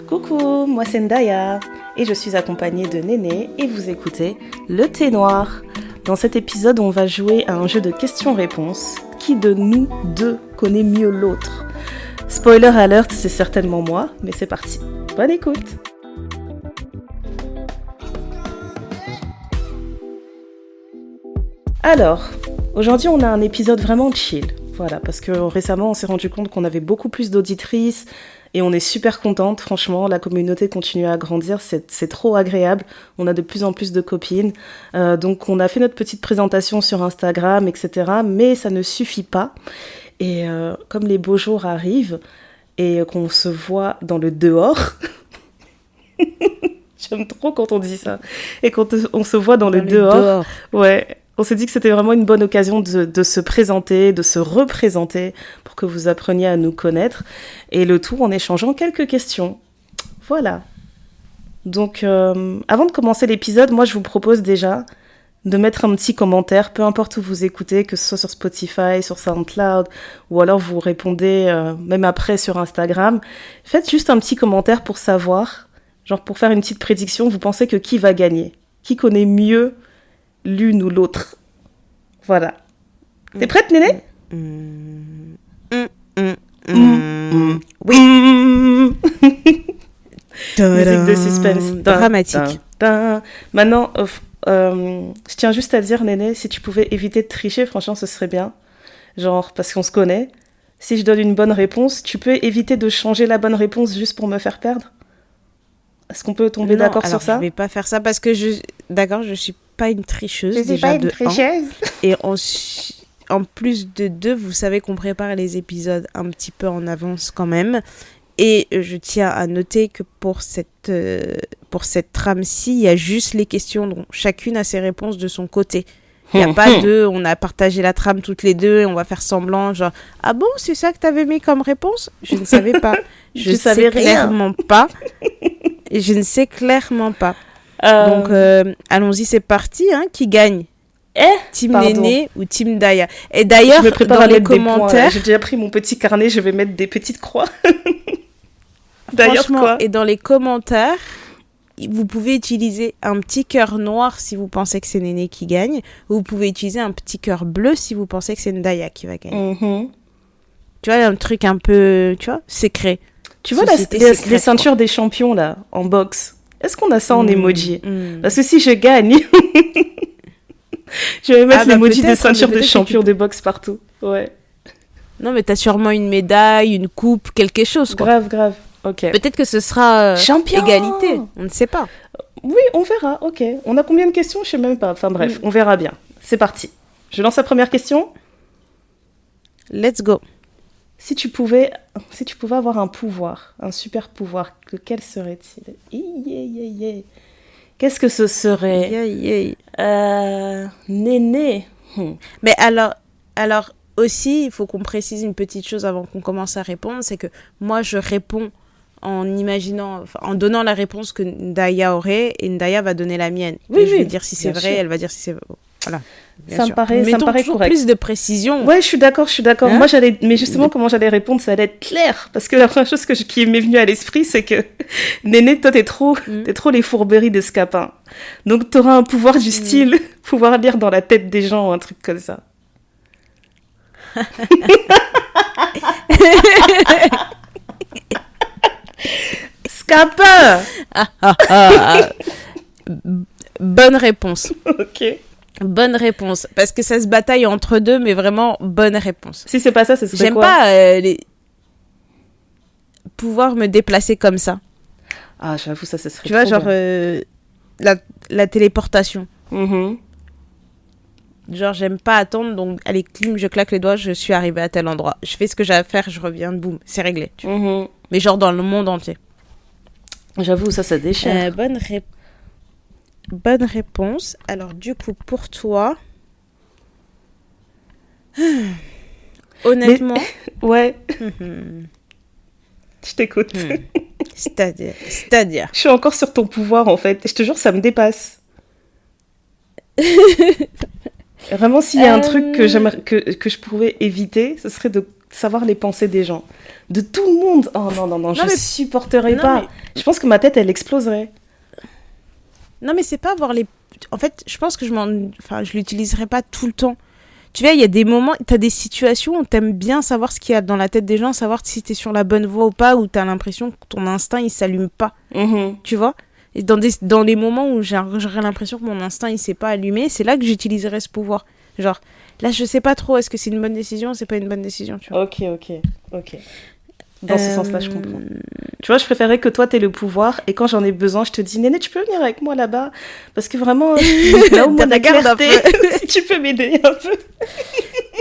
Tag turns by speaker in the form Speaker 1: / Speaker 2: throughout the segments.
Speaker 1: Coucou, moi c'est Ndaya et je suis accompagnée de Néné et vous écoutez Le Thé Noir. Dans cet épisode, on va jouer à un jeu de questions-réponses. Qui de nous deux connaît mieux l'autre? Spoiler alert, c'est certainement moi, mais c'est parti. Bonne écoute. Alors, aujourd'hui on a un épisode vraiment chill. Voilà, parce que récemment on s'est rendu compte qu'on avait beaucoup plus d'auditrices et on est super contente, franchement, la communauté continue à grandir, c'est trop agréable, on a de plus en plus de copines, donc on a fait notre petite présentation sur Instagram, etc., mais ça ne suffit pas, et comme les beaux jours arrivent et qu'on se voit dans le dehors, j'aime trop quand on dit ça, et quand on se voit dans le dehors, ouais. On s'est dit que c'était vraiment une bonne occasion de se présenter, de se représenter pour que vous appreniez à nous connaître. Et le tout en échangeant quelques questions. Voilà. Donc, avant de commencer l'épisode, moi, je vous propose déjà de mettre un petit commentaire, peu importe où vous écoutez, que ce soit sur Spotify, sur SoundCloud, ou alors vous répondez même après sur Instagram. Faites juste un petit commentaire pour savoir, genre pour faire une petite prédiction, vous pensez que qui va gagner? Qui connaît mieux l'une ou l'autre. Voilà. T'es prête, Néné?
Speaker 2: Oui.
Speaker 1: Musique de suspense.
Speaker 2: Dramatique.
Speaker 1: Maintenant, je tiens juste à dire, Néné, si tu pouvais éviter de tricher, franchement, ce serait bien. Genre, parce qu'on se connaît. Si je donne une bonne réponse, tu peux éviter de changer la bonne réponse juste pour me faire perdre? Est-ce qu'on peut tomber d'accord sur ça?
Speaker 2: Je vais pas faire ça parce que je suis pas une tricheuse.
Speaker 1: Je suis pas une tricheuse.
Speaker 2: Et en plus de deux, vous savez qu'on prépare les épisodes un petit peu en avance quand même. Et je tiens à noter que pour cette trame-ci, il y a juste les questions dont chacune a ses réponses de son côté. Il n'y a pas on a partagé la trame toutes les deux et on va faire semblant, genre, ah bon, c'est ça que t'avais mis comme réponse? Je ne savais pas. Je ne sais clairement pas. Je ne sais clairement pas. Donc, allons-y, c'est parti. Hein, qui gagne? Team Néné ou Team Daya? Et d'ailleurs, dans les commentaires...
Speaker 1: J'ai déjà pris mon petit carnet, je vais mettre des petites croix. D'ailleurs, quoi?
Speaker 2: Et dans les commentaires, vous pouvez utiliser un petit cœur noir si vous pensez que c'est Néné qui gagne. Ou vous pouvez utiliser un petit cœur bleu si vous pensez que c'est Ndaya qui va gagner.
Speaker 1: Mm-hmm.
Speaker 2: Tu vois, un truc un peu, tu vois, secret.
Speaker 1: Tu vois les ceintures des champions, là, en boxe? Est-ce qu'on a ça en emoji? Parce que si je gagne, je vais mettre l'emoji des ceintures des champions de boxe partout. Ouais.
Speaker 2: Non, mais t'as sûrement une médaille, une coupe, quelque chose, quoi.
Speaker 1: Grave. Ok.
Speaker 2: Peut-être que ce sera égalité. On ne sait pas.
Speaker 1: Oui, on verra. Ok. On a combien de questions? Je sais même pas. Enfin bref, on verra bien. C'est parti. Je lance la première question.
Speaker 2: Let's go.
Speaker 1: Si tu pouvais avoir un pouvoir, un super pouvoir, lequel serait-il? Qu'est-ce que ce serait? Néné.
Speaker 2: Mais alors aussi, il faut qu'on précise une petite chose avant qu'on commence à répondre, c'est que moi je réponds en imaginant, en donnant la réponse que Ndaya aurait, et Ndaya va donner la mienne.
Speaker 1: Oui,
Speaker 2: je vais dire si c'est vrai,
Speaker 1: sûr.
Speaker 2: Elle va dire si c'est vrai. Voilà.
Speaker 1: Ça me paraît correct.
Speaker 2: Plus de précision.
Speaker 1: Ouais, je suis d'accord.
Speaker 2: Hein?
Speaker 1: Moi, mais justement, comment j'allais répondre, ça allait être clair. Parce que la première chose qui m'est venue à l'esprit, c'est que, Néné, toi, t'es trop les fourberies de Scapin. Donc, t'auras un pouvoir du style, pouvoir lire dans la tête des gens, ou un truc comme ça. Scapin!
Speaker 2: Bonne réponse.
Speaker 1: Ok.
Speaker 2: Bonne réponse. Parce que ça se bataille entre deux, mais vraiment, bonne réponse.
Speaker 1: Si c'est pas ça, ce serait
Speaker 2: J'aime
Speaker 1: quoi?
Speaker 2: pas pouvoir me déplacer comme ça.
Speaker 1: Ah, j'avoue, ça serait
Speaker 2: tu vois,
Speaker 1: trop
Speaker 2: genre
Speaker 1: bien.
Speaker 2: La téléportation.
Speaker 1: Mm-hmm.
Speaker 2: Genre, j'aime pas attendre, donc allez, clim, je claque les doigts, je suis arrivée à tel endroit. Je fais ce que j'ai à faire, je reviens, boum, c'est réglé. Tu vois.
Speaker 1: Mm-hmm.
Speaker 2: Mais genre dans le monde entier.
Speaker 1: J'avoue, ça déchire.
Speaker 2: Bonne réponse. Alors, du coup, pour toi... Honnêtement...
Speaker 1: Mais... Ouais. Je t'écoute.
Speaker 2: C'est-à-dire...
Speaker 1: Je suis encore sur ton pouvoir, en fait. Je te jure, ça me dépasse. Vraiment, s'il y a un truc que je pouvais éviter, ce serait de savoir les pensées des gens. De tout le monde. Oh non, je supporterais pas. Mais... Je pense que ma tête, elle exploserait.
Speaker 2: Non, mais c'est pas avoir les... En fait, je pense que je l'utiliserai pas tout le temps. Tu vois, il y a des moments, t'as des situations où t'aimes bien savoir ce qu'il y a dans la tête des gens, savoir si t'es sur la bonne voie ou pas, où t'as l'impression que ton instinct, il s'allume pas. Tu vois ? Et dans les moments où j'aurais l'impression que mon instinct, il s'est pas allumé, c'est là que j'utiliserai ce pouvoir. Genre, là, je sais pas trop, est-ce que c'est une bonne décision ou c'est pas une bonne décision, tu vois ?
Speaker 1: Ok. Dans ce sens-là, je comprends. Tu vois, je préférais que toi, t'aies le pouvoir, et quand j'en ai besoin, je te dis, Néné, tu peux venir avec moi là-bas ? Parce que vraiment, là où mon clarté, si tu peux m'aider un peu.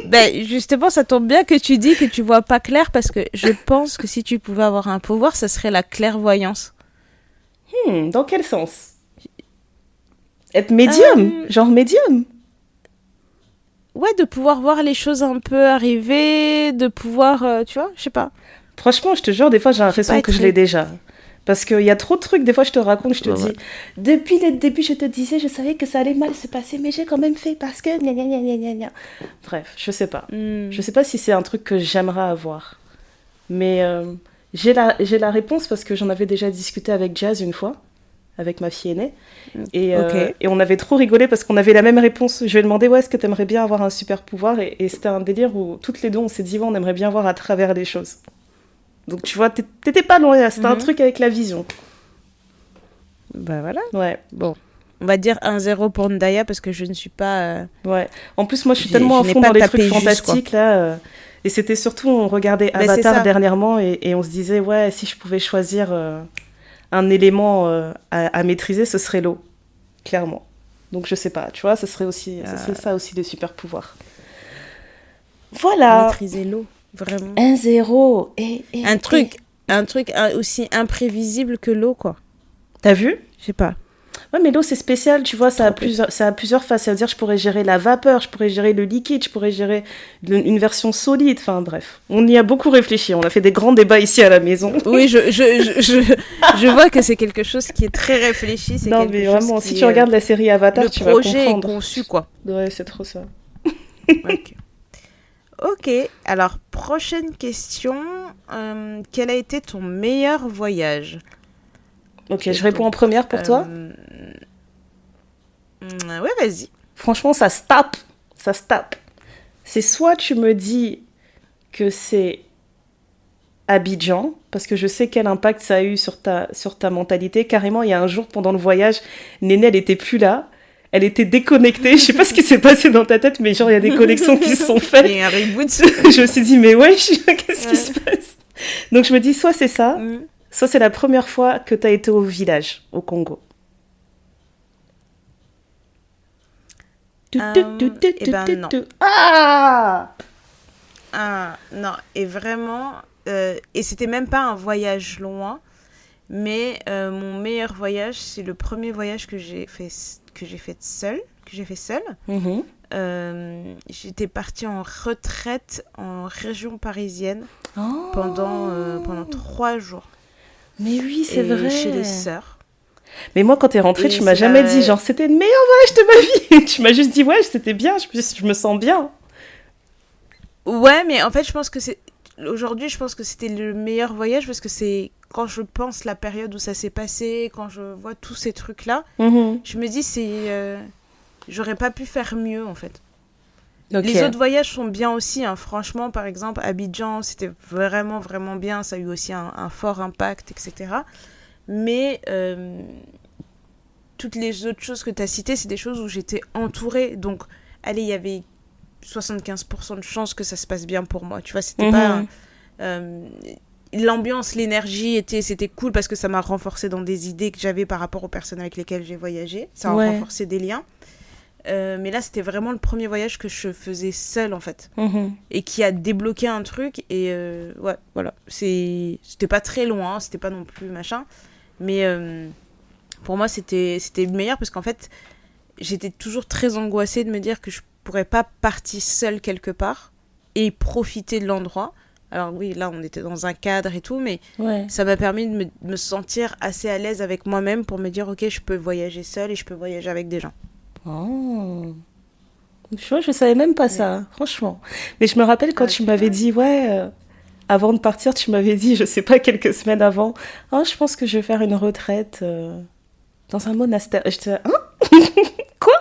Speaker 2: Ben, justement, ça tombe bien que tu dis que tu vois pas clair, parce que je pense que si tu pouvais avoir un pouvoir, ça serait la clairvoyance.
Speaker 1: Dans quel sens ? Être médium, genre médium.
Speaker 2: Ouais, de pouvoir voir les choses un peu arriver, de pouvoir, tu vois, je sais pas.
Speaker 1: Franchement, je te jure, des fois, j'ai l'impression que je l'ai déjà. Parce qu'il y a trop de trucs, des fois, je te raconte, je te dis, depuis le début, je te disais, je savais que ça allait mal se passer, mais j'ai quand même fait parce que... Gna. Bref, je sais pas. Je sais pas si c'est un truc que j'aimerais avoir. Mais j'ai la réponse parce que j'en avais déjà discuté avec Jazz une fois, avec ma fille aînée. Et on avait trop rigolé parce qu'on avait la même réponse. Je lui ai demandé, est-ce que t'aimerais bien avoir un super pouvoir ? Et c'était un délire où toutes les deux, on s'est dit, on aimerait bien voir à travers les choses. Donc tu vois, t'étais pas loin, c'était un truc avec la vision.
Speaker 2: Bah voilà.
Speaker 1: Ouais.
Speaker 2: Bon, on va dire 1-0 pour Ndaya parce que je ne suis pas...
Speaker 1: Ouais. En plus, moi, je suis tellement à fond dans les trucs fantastiques, là. Et c'était surtout, on regardait Avatar dernièrement et on se disait, si je pouvais choisir un élément à maîtriser, ce serait l'eau. Clairement. Donc je sais pas, tu vois, ce serait ça aussi, le super pouvoir. Voilà.
Speaker 2: Maîtriser l'eau. Vraiment.
Speaker 1: 1-0.
Speaker 2: Un truc aussi imprévisible que l'eau, quoi.
Speaker 1: T'as vu ?
Speaker 2: Je sais pas.
Speaker 1: Ouais, mais l'eau, c'est spécial, tu vois, ça a plusieurs phases. Ça veut dire, je pourrais gérer la vapeur, je pourrais gérer le liquide, je pourrais gérer une version solide. Enfin, bref. On y a beaucoup réfléchi. On a fait des grands débats ici à la maison.
Speaker 2: Oui, je vois que c'est quelque chose qui est très réfléchi.
Speaker 1: Non, mais vraiment, si tu regardes la série Avatar, tu vas comprendre.
Speaker 2: Le projet est conçu, quoi.
Speaker 1: Ouais, c'est trop ça.
Speaker 2: Ok, alors prochaine question. Quel a été ton meilleur voyage ?
Speaker 1: Ok, je réponds en première pour toi.
Speaker 2: Ouais, vas-y.
Speaker 1: Franchement, ça se tape. C'est soit tu me dis que c'est Abidjan, parce que je sais quel impact ça a eu sur ta mentalité. Carrément, il y a un jour pendant le voyage, Néné, elle était plus là. Elle était déconnectée, je sais pas ce qui s'est passé dans ta tête, mais genre il y a des connexions qui se sont faites.
Speaker 2: Il y a un reboot.
Speaker 1: Je me suis dit, mais qu'est-ce qui se passe ? Donc je me dis, soit c'est ça, soit c'est la première fois que t'as été au village, au Congo.
Speaker 2: Non. Non, et vraiment, et c'était même pas un voyage loin, mais mon meilleur voyage, c'est le premier voyage que j'ai fait seule. J'étais partie en retraite en région parisienne pendant 3 jours.
Speaker 1: Mais oui, c'est vrai.
Speaker 2: Chez les sœurs.
Speaker 1: Mais moi, quand t'es rentrée, tu m'as jamais dit, genre, c'était le meilleur voyage de ma vie. Tu m'as juste dit, c'était bien, je me sens bien.
Speaker 2: Ouais, mais en fait, aujourd'hui, je pense que c'était le meilleur voyage parce que c'est quand je pense la période où ça s'est passé, quand je vois tous ces trucs-là, je me dis, j'aurais pas pu faire mieux, en fait. Okay. Les autres voyages sont bien aussi, hein. Franchement, par exemple, Abidjan, c'était vraiment, vraiment bien. Ça a eu aussi un fort impact, etc. Mais toutes les autres choses que tu as citées, c'est des choses où j'étais entourée. Donc, allez, il y avait 75% de chances que ça se passe bien pour moi. Tu vois, c'était pas... l'ambiance, l'énergie, c'était cool parce que ça m'a renforcée dans des idées que j'avais par rapport aux personnes avec lesquelles j'ai voyagé. Ça a renforcé des liens. Mais là, c'était vraiment le premier voyage que je faisais seule, en fait. Et qui a débloqué un truc. Et voilà. C'était pas très loin, c'était pas non plus machin. Mais pour moi, c'était le meilleur parce qu'en fait, j'étais toujours très angoissée de me dire que je pourrais pas partir seule quelque part et profiter de l'endroit. Alors oui, là, on était dans un cadre et tout, mais ça m'a permis de me sentir assez à l'aise avec moi-même pour me dire, ok, je peux voyager seule et je peux voyager avec des gens.
Speaker 1: Oh. Tu vois, je savais même pas ça, franchement. Mais je me rappelle quand tu m'avais dit, avant de partir, tu m'avais dit, je sais pas, quelques semaines avant, je pense que je vais faire une retraite dans un monastère. Et j'étais, quoi?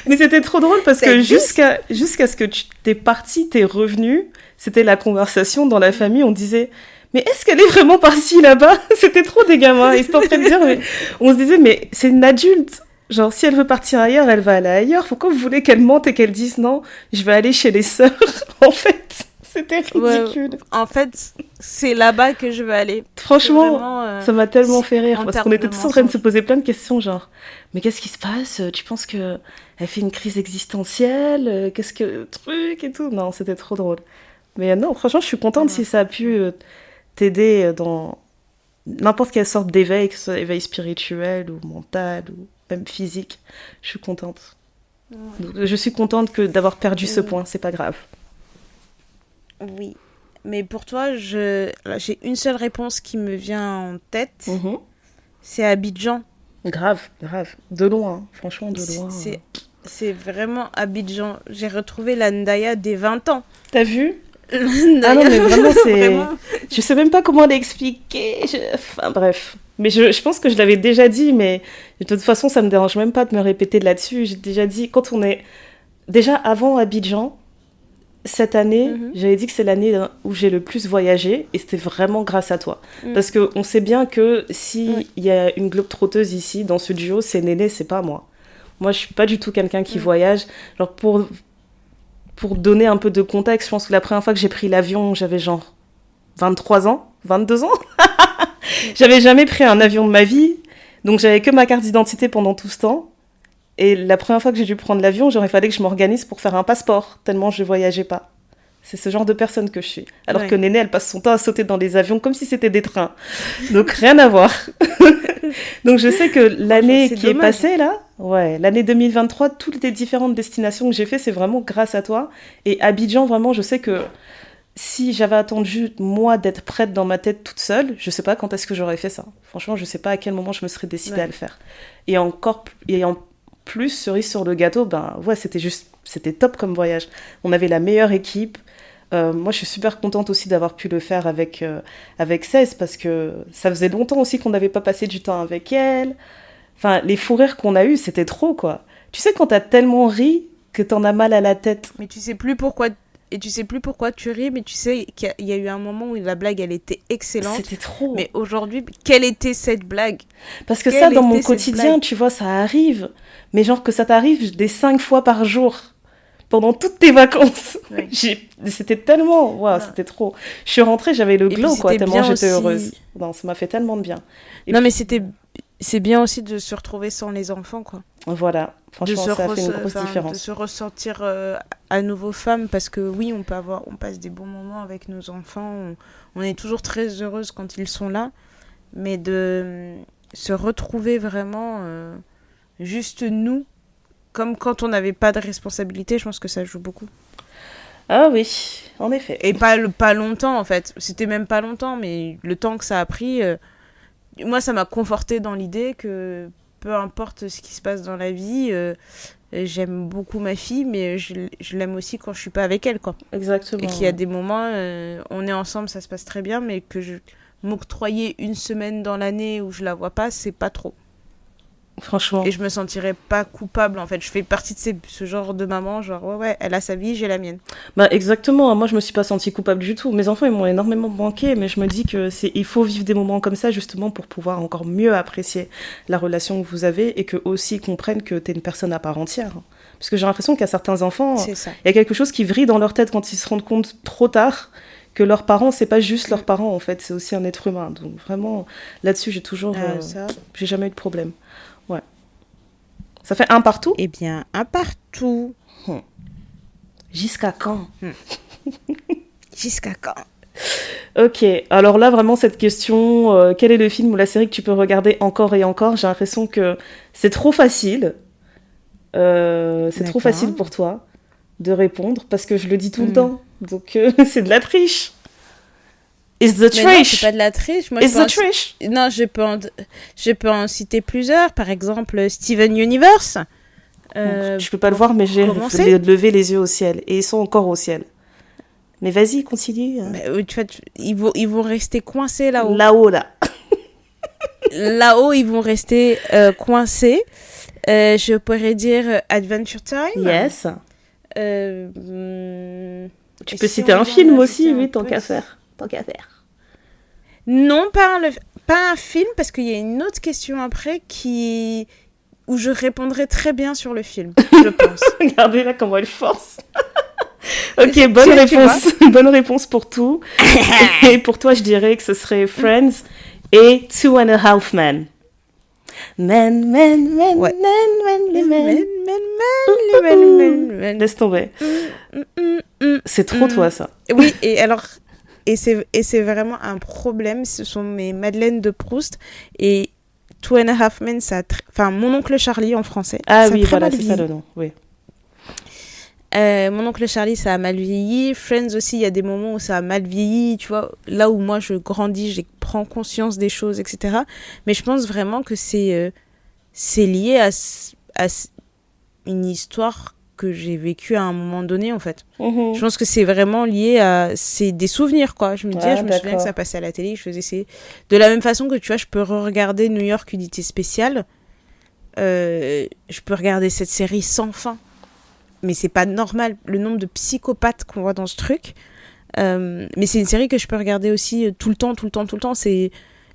Speaker 1: Mais c'était trop drôle parce que jusqu'à ce que tu t'es parti, t'es revenu, c'était la conversation dans la famille, on disait, mais est-ce qu'elle est vraiment partie là-bas? C'était trop des gamins, ils étaient en train de dire, mais on se disait, mais c'est une adulte. Genre, si elle veut partir ailleurs, elle va aller ailleurs. Pourquoi vous voulez qu'elle mente et qu'elle dise non, je vais aller chez les sœurs? En fait, c'était ridicule.
Speaker 2: Ouais, en fait, c'est là-bas que je vais aller.
Speaker 1: Franchement,
Speaker 2: vraiment,
Speaker 1: ça m'a tellement fait rire parce qu'on était tous en train de se poser plein de questions, genre, mais qu'est-ce qui se passe? Tu penses que elle fait une crise existentielle? Qu'est-ce que truc et tout? Non, c'était trop drôle. Mais non, franchement, je suis contente si ça a pu t'aider dans n'importe quelle sorte d'éveil, que ce soit éveil spirituel ou mental ou même physique. Je suis contente. Je suis contente d'avoir perdu ce point, c'est pas grave.
Speaker 2: Oui. Mais pour toi, j'ai une seule réponse qui me vient en tête. C'est Abidjan.
Speaker 1: Grave. De loin, franchement, de loin.
Speaker 2: C'est vraiment Abidjan. J'ai retrouvé la Ndaya des 20 ans.
Speaker 1: T'as vu? Ah non, mais vraiment, c'est... Vraiment... Je sais même pas comment l'expliquer. Enfin, bref. Mais je pense que je l'avais déjà dit, mais de toute façon, ça me dérange même pas de me répéter là-dessus. J'ai déjà dit, quand on est... Déjà, avant Abidjan, cette année, j'avais dit que c'est l'année où j'ai le plus voyagé, et c'était vraiment grâce à toi. Parce qu'on sait bien que s'il y a une globe-trotteuse ici, dans ce duo, c'est Néné, c'est pas moi. Moi, je suis pas du tout quelqu'un qui voyage. Alors, pour donner un peu de contexte, je pense que la première fois que j'ai pris l'avion, j'avais genre 23 ans, 22 ans. J'avais jamais pris un avion de ma vie, donc j'avais que ma carte d'identité pendant tout ce temps. Et la première fois que j'ai dû prendre l'avion, il fallait que je m'organise pour faire un passeport, tellement je voyageais pas. C'est ce genre de personne que je suis. Alors que Néné, elle passe son temps à sauter dans les avions comme si c'était des trains. Donc rien à voir. Donc je sais que l'année qui est passée là, l'année 2023, toutes les différentes destinations que j'ai fait, c'est vraiment grâce à toi. Et Abidjan, vraiment, je sais que si j'avais attendu, moi, d'être prête dans ma tête toute seule, je sais pas quand est-ce que j'aurais fait ça. Franchement, je sais pas à quel moment je me serais décidée à le faire. Et en plus, cerise sur le gâteau, c'était top comme voyage. On avait la meilleure équipe. Moi, je suis super contente aussi d'avoir pu le faire avec Cess, parce que ça faisait longtemps aussi qu'on n'avait pas passé du temps avec elle. Enfin, les fous rires qu'on a eus, c'était trop, quoi. Tu sais, quand t'as tellement ri que t'en as mal à la tête.
Speaker 2: Mais tu sais plus pourquoi tu ris, mais tu sais qu'il y a eu un moment où la blague, elle était excellente.
Speaker 1: C'était trop.
Speaker 2: Mais aujourd'hui, quelle était cette blague?
Speaker 1: Parce que ça, dans mon quotidien, tu vois, ça arrive. Mais genre que ça t'arrive des 5 fois par jour. Pendant toutes tes vacances. C'était tellement... c'était trop. Je suis rentrée, j'avais le glow, quoi, tellement j'étais heureuse. Non, ça m'a fait tellement de bien.
Speaker 2: Mais c'est bien aussi de se retrouver sans les enfants, quoi.
Speaker 1: Voilà. Franchement, ça a fait une grosse différence.
Speaker 2: De se ressentir à nouveau femme, parce que oui, on passe des bons moments avec nos enfants. On est toujours très heureuse quand ils sont là. Mais de se retrouver vraiment juste nous, comme quand on n'avait pas de responsabilité, je pense que ça joue beaucoup.
Speaker 1: Ah oui, en effet.
Speaker 2: Et pas longtemps, en fait. C'était même pas longtemps, mais le temps que ça a pris, moi, ça m'a confortée dans l'idée que peu importe ce qui se passe dans la vie, j'aime beaucoup ma fille, mais je l'aime aussi quand je suis pas avec elle, quoi.
Speaker 1: Exactement.
Speaker 2: Et qu'il y a des moments, on est ensemble, ça se passe très bien, mais que m'octroyer une semaine dans l'année où je la vois pas, c'est pas trop.
Speaker 1: Franchement.
Speaker 2: Et je me sentirais pas coupable, en fait. Je fais partie de ce genre de maman, genre elle a sa vie, j'ai la mienne.
Speaker 1: Exactement, moi je me suis pas sentie coupable du tout. Mes enfants, ils m'ont énormément manqué, mais je me dis que il faut vivre des moments comme ça justement pour pouvoir encore mieux apprécier la relation que vous avez et que aussi comprennent que t'es une personne à part entière. Parce que j'ai l'impression qu'il y a certains enfants, il y a quelque chose qui vrille dans leur tête quand ils se rendent compte trop tard que leurs parents, c'est pas juste leurs parents en fait, c'est aussi un être humain. Donc vraiment, là-dessus, j'ai jamais eu de problème. Ouais. Ça fait un partout?
Speaker 2: Eh bien, un partout.
Speaker 1: Jusqu'à quand?
Speaker 2: Jusqu'à quand?
Speaker 1: Ok, alors là, vraiment, cette question, quel est le film ou la série que tu peux regarder encore et encore? J'ai l'impression que c'est trop facile. C'est trop facile pour toi de répondre, parce que je le dis tout le temps. Donc, c'est de la triche. It's the triche.
Speaker 2: Non, c'est pas de la triche. Moi,
Speaker 1: It's the triche.
Speaker 2: Non, je peux en citer plusieurs. Par exemple, Steven Universe.
Speaker 1: Je peux pas le voir, mais j'ai levé les yeux au ciel. Et ils sont encore au ciel. Mais vas-y, continue.
Speaker 2: Tu vois, ils vont rester coincés là-haut.
Speaker 1: Là-haut, là.
Speaker 2: Là-haut, ils vont rester coincés. Je pourrais dire Adventure Time.
Speaker 1: Yes. Tu peux citer un film aussi, oui, tant qu'à faire.
Speaker 2: Non, pas un film, parce qu'il y a une autre question après où je répondrai très bien sur le film, je pense.
Speaker 1: Regardez là comment elle force. Ok, bonne réponse. Bonne réponse pour tout. Et pour toi, je dirais que ce serait Friends et 2.5 Men. Men. Laisse tomber. C'est trop toi, ça.
Speaker 2: Oui, et alors... Et c'est vraiment un problème. Ce sont mes Madeleines de Proust. Et 2.5 Men, enfin, Mon oncle Charlie en français.
Speaker 1: Ah oui, voilà, c'est ça le nom. Oui.
Speaker 2: Mon oncle Charlie, ça a mal vieilli. Friends aussi, il y a des moments où ça a mal vieilli. Tu vois, là où moi, je grandis, je prends conscience des choses, etc. Mais je pense vraiment que c'est lié à une histoire que j'ai vécue à un moment donné, en fait. Je pense que c'est vraiment lié c'est des souvenirs, quoi. Je me souviens que ça passait à la télé, je faisais de la même façon que, tu vois, je peux regarder New York Unité Spéciale, je peux regarder cette série sans fin, mais c'est pas normal le nombre de psychopathes qu'on voit dans ce truc, mais c'est une série que je peux regarder aussi tout le temps.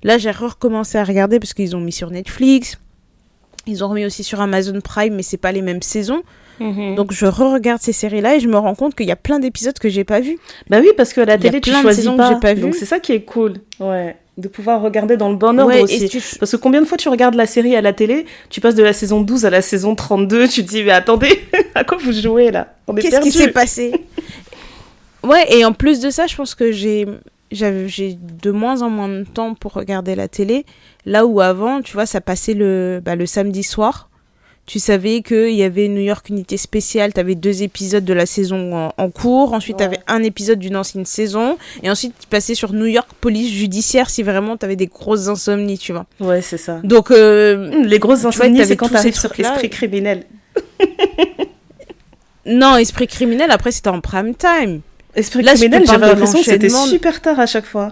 Speaker 2: Là, j'ai recommencé à regarder parce qu'ils ont mis sur Netflix, ils ont remis aussi sur Amazon Prime, mais c'est pas les mêmes saisons. Donc je re-regarde ces séries-là et je me rends compte qu'il y a plein d'épisodes que j'ai pas vus.
Speaker 1: Bah oui, parce que à la télé tu choisis pas. Donc c'est ça qui est cool, ouais, de pouvoir regarder dans le bon ordre aussi. Parce que combien de fois tu regardes la série à la télé, tu passes de la saison 12 à la saison 32, tu te dis mais attendez, à quoi vous jouez là?
Speaker 2: Qu'est-ce qui s'est passé? Ouais, et en plus de ça, je pense que j'ai de moins en moins de temps pour regarder la télé, là où avant, tu vois, ça passait le samedi soir. Tu savais qu'il y avait New York Unité Spéciale, tu avais 2 épisodes de la saison en cours, ensuite tu avais un épisode d'une ancienne saison, et ensuite tu passais sur New York Police Judiciaire si vraiment tu avais des grosses insomnies, tu vois.
Speaker 1: Ouais, c'est ça.
Speaker 2: Donc,
Speaker 1: les grosses insomnies, c'est quand tu arrives sur Esprit Criminel. Non,
Speaker 2: Esprit Criminel, après c'était en prime time.
Speaker 1: Esprit Criminel, j'avais l'impression que c'était super tard à chaque fois.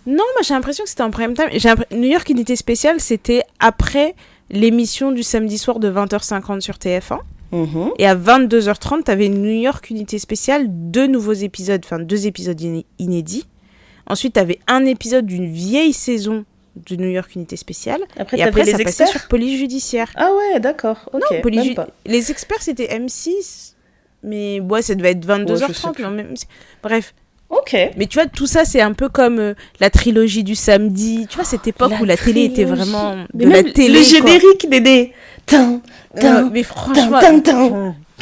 Speaker 2: Non, moi j'ai l'impression que c'était en prime time. New York Unité Spéciale, c'était après l'émission du samedi soir de 20h50 sur TF1. Et à 22h30, t'avais New York Unité Spéciale, 2 nouveaux épisodes, enfin 2 épisodes inédits. Ensuite, t'avais un épisode d'une vieille saison de New York Unité Spéciale.
Speaker 1: Après,
Speaker 2: et après,
Speaker 1: les
Speaker 2: ça
Speaker 1: experts
Speaker 2: passait sur Police Judiciaire.
Speaker 1: Ah ouais, d'accord. Ok.
Speaker 2: Non, les experts, c'était M6. Mais ouais, ça devait être 22h30. Ouais, même... Bref.
Speaker 1: Ok.
Speaker 2: Mais tu vois, tout ça, c'est un peu comme la trilogie du samedi. Tu vois, cette époque où la télé était vraiment de la télé.
Speaker 1: Le générique, Dédé.
Speaker 2: Mais franchement.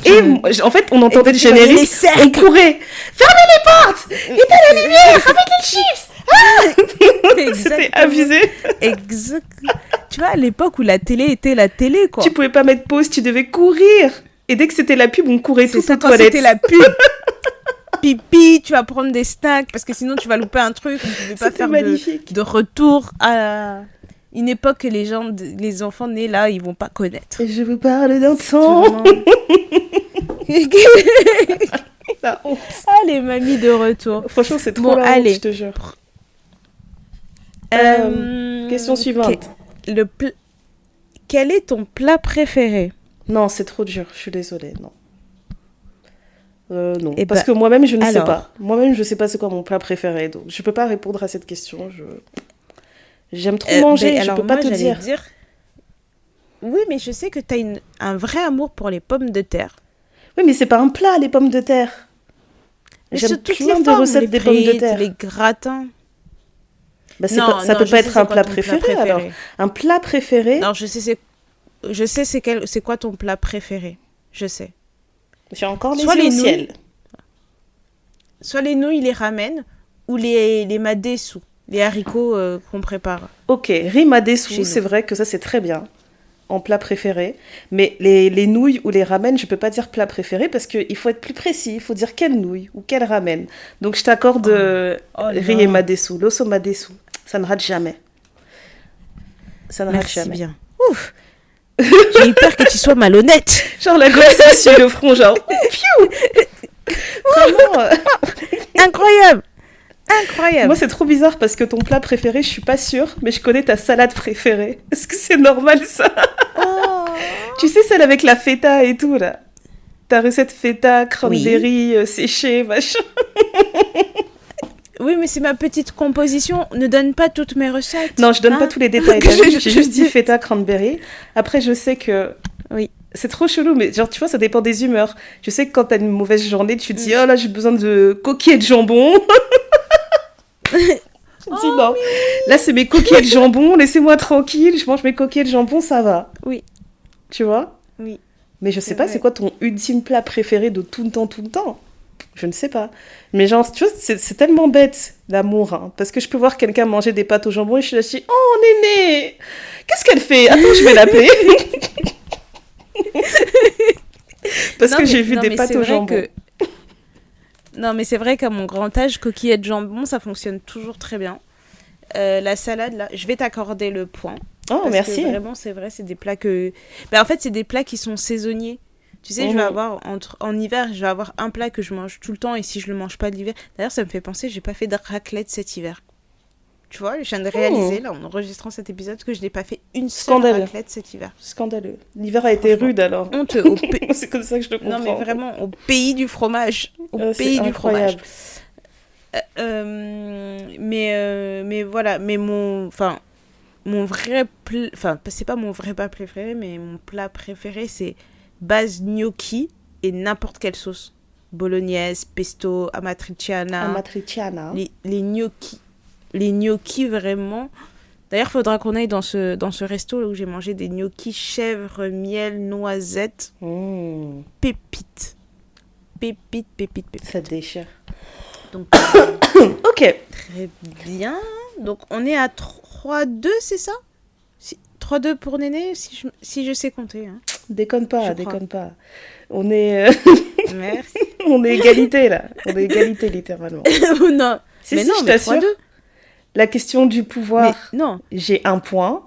Speaker 1: Et en fait, on entendait le générique, on courait. Fermez les portes, éteins la lumière, avec les chiffres. C'était abusé.
Speaker 2: Exact. Tu vois, à l'époque où la télé était la télé, quoi.
Speaker 1: Tu pouvais pas mettre pause, tu devais courir. Et dès que c'était la pub, on courait tous aux toilettes.
Speaker 2: C'était la pub. Pipi, tu vas prendre des snacks parce que sinon tu vas louper un truc. Tu ne pouvais pas faire de retour à une époque que les enfants nés là, ils vont pas connaître.
Speaker 1: Et je vous parle d'un temps.
Speaker 2: La honte. Ah, les mamies de retour.
Speaker 1: Franchement, c'est trop la honte, je te jure. Question suivante.
Speaker 2: Quel est ton plat préféré?
Speaker 1: Non, c'est trop dur, je suis désolée, non. Non, parce que moi-même, je ne sais pas. Moi-même, je sais pas c'est quoi mon plat préféré, donc je peux pas répondre à cette question. J'aime trop manger, je peux pas te dire.
Speaker 2: Oui, mais je sais que tu as un vrai amour pour les pommes de terre.
Speaker 1: Oui, mais c'est pas un plat, les pommes de terre. J'aime plein de recettes des pommes de terre.
Speaker 2: Les gratins.
Speaker 1: Bah, ça peut pas être un plat préféré, alors. Un plat préféré.
Speaker 2: Non, je sais c'est quoi ton plat préféré. Je sais.
Speaker 1: J'ai encore les yeux au ciel.
Speaker 2: Soit les nouilles, les ramen, ou les madesu, les haricots qu'on prépare.
Speaker 1: Ok, riz madesu, c'est vrai que ça c'est très bien en plat préféré. Mais les nouilles ou les ramen, je peux pas dire plat préféré parce qu'il faut être plus précis. Il faut dire quelle nouille ou quel ramen. Donc je t'accorde riz et madesu, l'osso madesu. Ça ne rate jamais. Ça ne rate jamais.
Speaker 2: Bien. Ouf. j'ai eu peur que tu sois malhonnête.
Speaker 1: Genre la grosse sur le front, genre piou. Vraiment.
Speaker 2: Incroyable. Incroyable.
Speaker 1: Moi, c'est trop bizarre parce que ton plat préféré, je suis pas sûre, mais je connais ta salade préférée. Est-ce que c'est normal, ça? Tu sais, celle avec la feta et tout, là. Ta recette feta, cranberry, séché, machin.
Speaker 2: Oui, mais c'est ma petite composition. Ne donne pas toutes mes recettes.
Speaker 1: Non, je donne pas tous les détails. J'ai juste dit feta, cranberry. Après, je sais que...
Speaker 2: Oui.
Speaker 1: C'est trop chelou, mais genre, tu vois, ça dépend des humeurs. Je sais que quand t'as une mauvaise journée, tu te dis, oh là, j'ai besoin de coquilles de jambon. Tu te dis, non, là, c'est mes coquilles de jambon, laissez-moi tranquille, je mange mes coquilles de jambon, ça va.
Speaker 2: Oui.
Speaker 1: Tu vois?
Speaker 2: Oui.
Speaker 1: Mais je sais pas, c'est quoi ton ultime plat préféré de tout le temps? Je ne sais pas. Mais genre, tu vois, c'est tellement bête, l'amour, hein, parce que je peux voir quelqu'un manger des pâtes au jambon et je suis là, oh, Néné, qu'est-ce qu'elle fait? Attends, je vais l'appeler. Parce que j'ai vu des pâtes au jambon.
Speaker 2: Non, mais c'est vrai qu'à mon grand âge, coquillettes de jambon, ça fonctionne toujours très bien. La salade, là, je vais t'accorder le point.
Speaker 1: Oh, merci.
Speaker 2: Que vraiment, c'est vrai, c'est des plats que... en fait, c'est des plats qui sont saisonniers. Tu sais, je vais avoir, en hiver, je vais avoir un plat que je mange tout le temps, et si je le mange pas l'hiver... D'ailleurs, ça me fait penser, j'ai pas fait de raclette cet hiver. Tu vois, je viens de réaliser, là, en enregistrant cet épisode, que je n'ai pas fait une seule raclette cet hiver.
Speaker 1: Scandaleux. L'hiver a été rude, alors.
Speaker 2: Honteux.
Speaker 1: C'est comme ça que je le comprends.
Speaker 2: Non, mais vraiment, au pays du fromage. Au pays du fromage. Mais voilà, mais mon vrai plat... Enfin, c'est pas mon vrai plat préféré, mais mon plat préféré, c'est base gnocchi et n'importe quelle sauce. Bolognaise, pesto, amatriciana.
Speaker 1: Amatriciana.
Speaker 2: Les gnocchis. Les gnocchis, vraiment. D'ailleurs, il faudra qu'on aille dans ce resto là où j'ai mangé des gnocchis chèvre, miel, noisette. Pépite. Pépite.
Speaker 1: Ça déchire.
Speaker 2: Donc,
Speaker 1: ok.
Speaker 2: Très bien. Donc, on est à 3-2, c'est ça? 3-2 pour Néné, si je sais compter. Hein.
Speaker 1: Déconne pas. On est...
Speaker 2: Merci.
Speaker 1: On est égalité, là. On est égalité, littéralement.
Speaker 2: Non.
Speaker 1: Si, je t'assure. 3-2. La question du pouvoir,
Speaker 2: non.
Speaker 1: J'ai 1 point.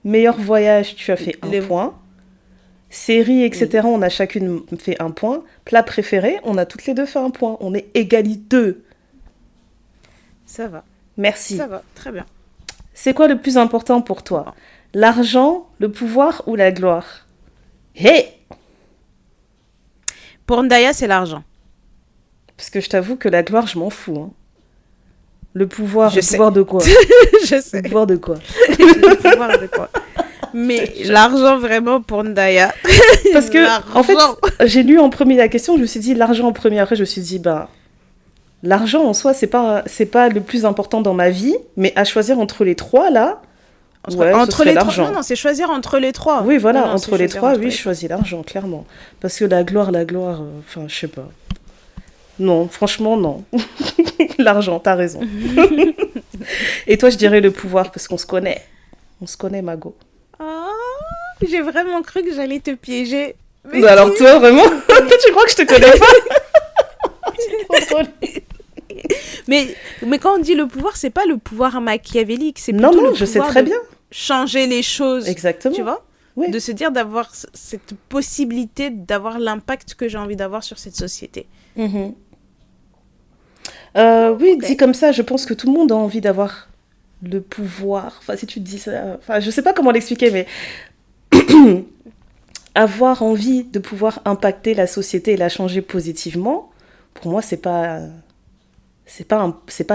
Speaker 1: Meilleur voyage, tu as fait 1 point. Série, etc., on a chacune fait 1 point. Plat préféré, on a toutes les deux fait 1 point. On est égalité.
Speaker 2: Ça va.
Speaker 1: Merci.
Speaker 2: Ça va, très bien.
Speaker 1: C'est quoi le plus important pour toi? L'argent, le pouvoir ou la gloire? Hey!
Speaker 2: Pour Ndaya, c'est l'argent.
Speaker 1: Parce que je t'avoue que la gloire, je m'en fous. Hein. Le pouvoir,
Speaker 2: pouvoir
Speaker 1: de quoi?
Speaker 2: Je sais.
Speaker 1: Le pouvoir de quoi?
Speaker 2: Le pouvoir de quoi? Mais l'argent, vraiment, pour Ndaya.
Speaker 1: Parce que, en fait, j'ai lu en premier la question, je me suis dit l'argent en premier. Après, je me suis dit, l'argent en soi, c'est pas le plus important dans ma vie, mais à choisir entre les trois, là,
Speaker 2: entre les
Speaker 1: l'argent.
Speaker 2: Non, c'est choisir entre les trois.
Speaker 1: Oui, voilà, entre les trois, je choisis l'argent, clairement. Parce que la gloire, enfin, je sais pas. Non, franchement, non. L'argent, t'as raison. Et toi, je dirais le pouvoir, parce qu'on se connaît. On se connaît, Mago.
Speaker 2: Oh, j'ai vraiment cru que j'allais te piéger.
Speaker 1: Mais alors toi, vraiment tu crois que je te connais pas? C'est trop drôle.
Speaker 2: Mais quand on dit le pouvoir, c'est pas le pouvoir machiavélique, c'est plutôt
Speaker 1: non, je sais très bien.
Speaker 2: Changer les choses.
Speaker 1: Exactement.
Speaker 2: Tu vois?
Speaker 1: Oui.
Speaker 2: De se dire d'avoir cette possibilité d'avoir l'impact que j'ai envie d'avoir sur cette société.
Speaker 1: Oui, okay. Dit comme ça, je pense que tout le monde a envie d'avoir le pouvoir. Enfin, si tu te dis ça... Enfin, je sais pas comment l'expliquer, mais... avoir envie de pouvoir impacter la société et la changer positivement, pour moi, c'est pas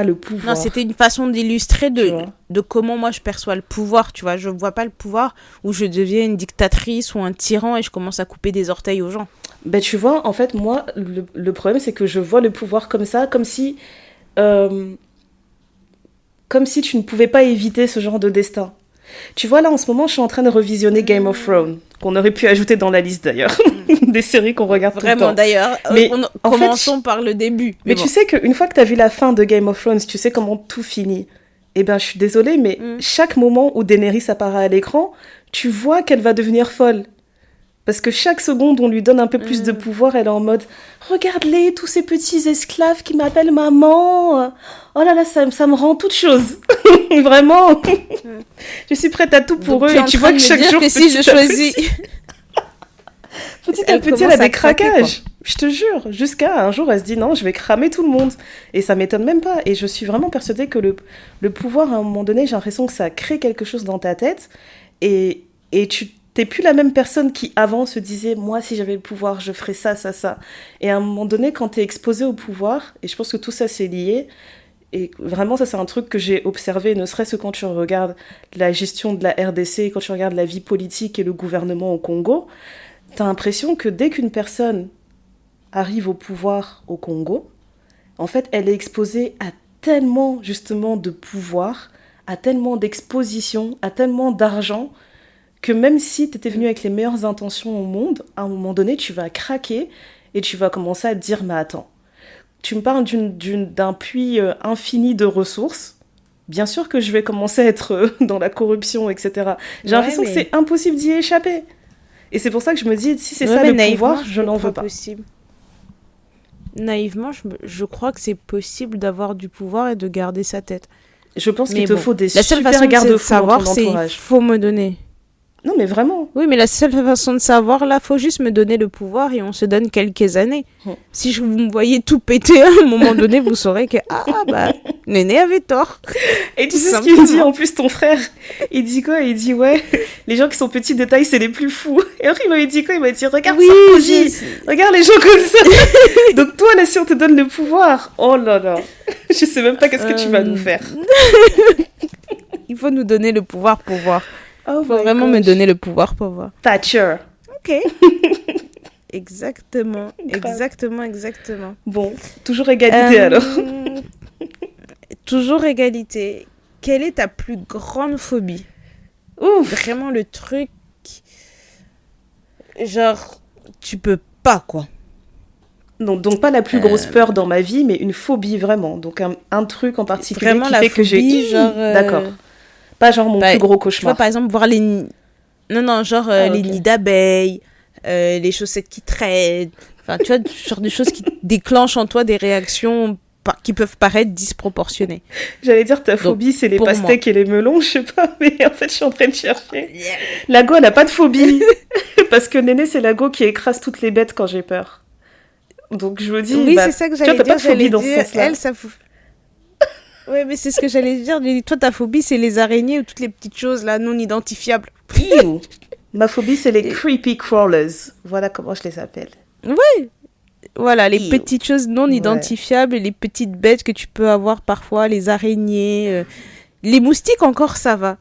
Speaker 1: le pouvoir.
Speaker 2: Non, c'était une façon d'illustrer de comment moi je perçois le pouvoir, tu vois. Je vois pas le pouvoir où je deviens une dictatrice ou un tyran et je commence à couper des orteils aux gens.
Speaker 1: Ben, tu vois, en fait, moi, le problème, c'est que je vois le pouvoir comme ça, comme si tu ne pouvais pas éviter ce genre de destin. Tu vois, là, en ce moment, je suis en train de revisionner Game of Thrones, qu'on aurait pu ajouter dans la liste, d'ailleurs, des séries qu'on regarde tout le temps.
Speaker 2: Vraiment, d'ailleurs, commençons par le début.
Speaker 1: Mais bon. Tu sais qu'une fois que tu as vu la fin de Game of Thrones, tu sais comment tout finit. Eh ben, je suis désolée, mais chaque moment où Daenerys apparaît à l'écran, tu vois qu'elle va devenir folle. Parce que chaque seconde, on lui donne un peu plus de pouvoir, elle est en mode « Regarde-les, tous ces petits esclaves qui m'appellent maman. Oh là là, ça me rend toute chose. » Vraiment. Je suis prête à tout pour eux. Et tu vois que chaque jour...
Speaker 2: Que si je choisis...
Speaker 1: Petit à petit, elle a des craquages. Je te jure. Jusqu'à un jour, elle se dit non, je vais cramer tout le monde. Et ça m'étonne même pas. Et je suis vraiment persuadée que le pouvoir, à un moment donné, j'ai l'impression que ça crée quelque chose dans ta tête. Et tu t'es plus la même personne qui avant se disait moi, si j'avais le pouvoir, je ferais ça, ça, ça. Et à un moment donné, quand t'es exposé au pouvoir, et je pense que tout ça c'est lié. Et vraiment, ça, c'est un truc que j'ai observé, ne serait-ce que quand tu regardes la gestion de la RDC, quand tu regardes la vie politique et le gouvernement au Congo, t'as l'impression que dès qu'une personne arrive au pouvoir au Congo, en fait, elle est exposée à tellement, justement, de pouvoir, à tellement d'exposition, à tellement d'argent, que même si t'étais venu avec les meilleures intentions au monde, à un moment donné, tu vas craquer et tu vas commencer à te dire, mais attends, tu me parles d'un puits infini de ressources. Bien sûr que je vais commencer à être dans la corruption, etc. J'ai l'impression que c'est impossible d'y échapper. Et c'est pour ça que je me dis, si c'est ça le pouvoir, je n'en veux pas.
Speaker 2: Possible. Naïvement, je crois que c'est possible d'avoir du pouvoir et de garder sa tête.
Speaker 1: Je pense qu'il te faut des
Speaker 2: super garde-fous dans ton entourage. Il faut me donner.
Speaker 1: Non, mais vraiment.
Speaker 2: Oui, mais la seule façon de savoir, là, faut juste me donner le pouvoir et on se donne quelques années. Si vous me voyez tout péter, à un moment donné, vous saurez que, Néné avait tort.
Speaker 1: Et tu sais ce qu'il dit en plus, ton frère? Il dit quoi? Il dit, ouais, les gens qui sont petits de taille, c'est les plus fous. Et après, il m'avait dit quoi? Il m'a dit, regarde Sarkozy, regarde les gens comme ça. Donc toi, là, si on te donne le pouvoir, oh là là, je sais même pas qu'est-ce que tu vas nous faire.
Speaker 2: Il faut nous donner le pouvoir pour voir. Il faut vraiment me donner le pouvoir pour voir.
Speaker 1: Thatcher.
Speaker 2: Ok. Exactement. Exactement.
Speaker 1: Bon, toujours égalité alors.
Speaker 2: Toujours égalité. Quelle est ta plus grande phobie?
Speaker 1: Ouf.
Speaker 2: Vraiment le truc... Genre, tu peux pas, quoi.
Speaker 1: Non, donc pas la plus grosse peur dans ma vie, mais une phobie vraiment. Donc un truc en particulier
Speaker 2: vraiment
Speaker 1: qui fait que j'ai...
Speaker 2: genre...
Speaker 1: D'accord. Pas genre mon plus gros cauchemar.
Speaker 2: Tu vois, par exemple, voir les... Non, genre les nids d'abeilles, les chaussettes qui traînent. Enfin, tu vois, genre des choses qui déclenchent en toi des réactions qui peuvent paraître disproportionnées.
Speaker 1: J'allais dire, ta phobie, c'est les pastèques et les melons, je sais pas, mais en fait, je suis en train de chercher. Lago, elle n'a pas de phobie. Parce que Néné, c'est Lago qui écrase toutes les bêtes quand j'ai peur. Donc, je me dis,
Speaker 2: oui, c'est ça que j'allais dire.
Speaker 1: T'as pas de phobie dans ce sens-là.
Speaker 2: Elle, ça... Oui, mais c'est ce que j'allais dire. Toi, ta phobie, c'est les araignées ou toutes les petites choses là non identifiables.
Speaker 1: Ma phobie, c'est les creepy crawlers. Voilà comment je les appelle.
Speaker 2: Oui. Voilà, les petites choses non identifiables, les petites bêtes que tu peux avoir parfois, les araignées. Les moustiques, encore, ça va.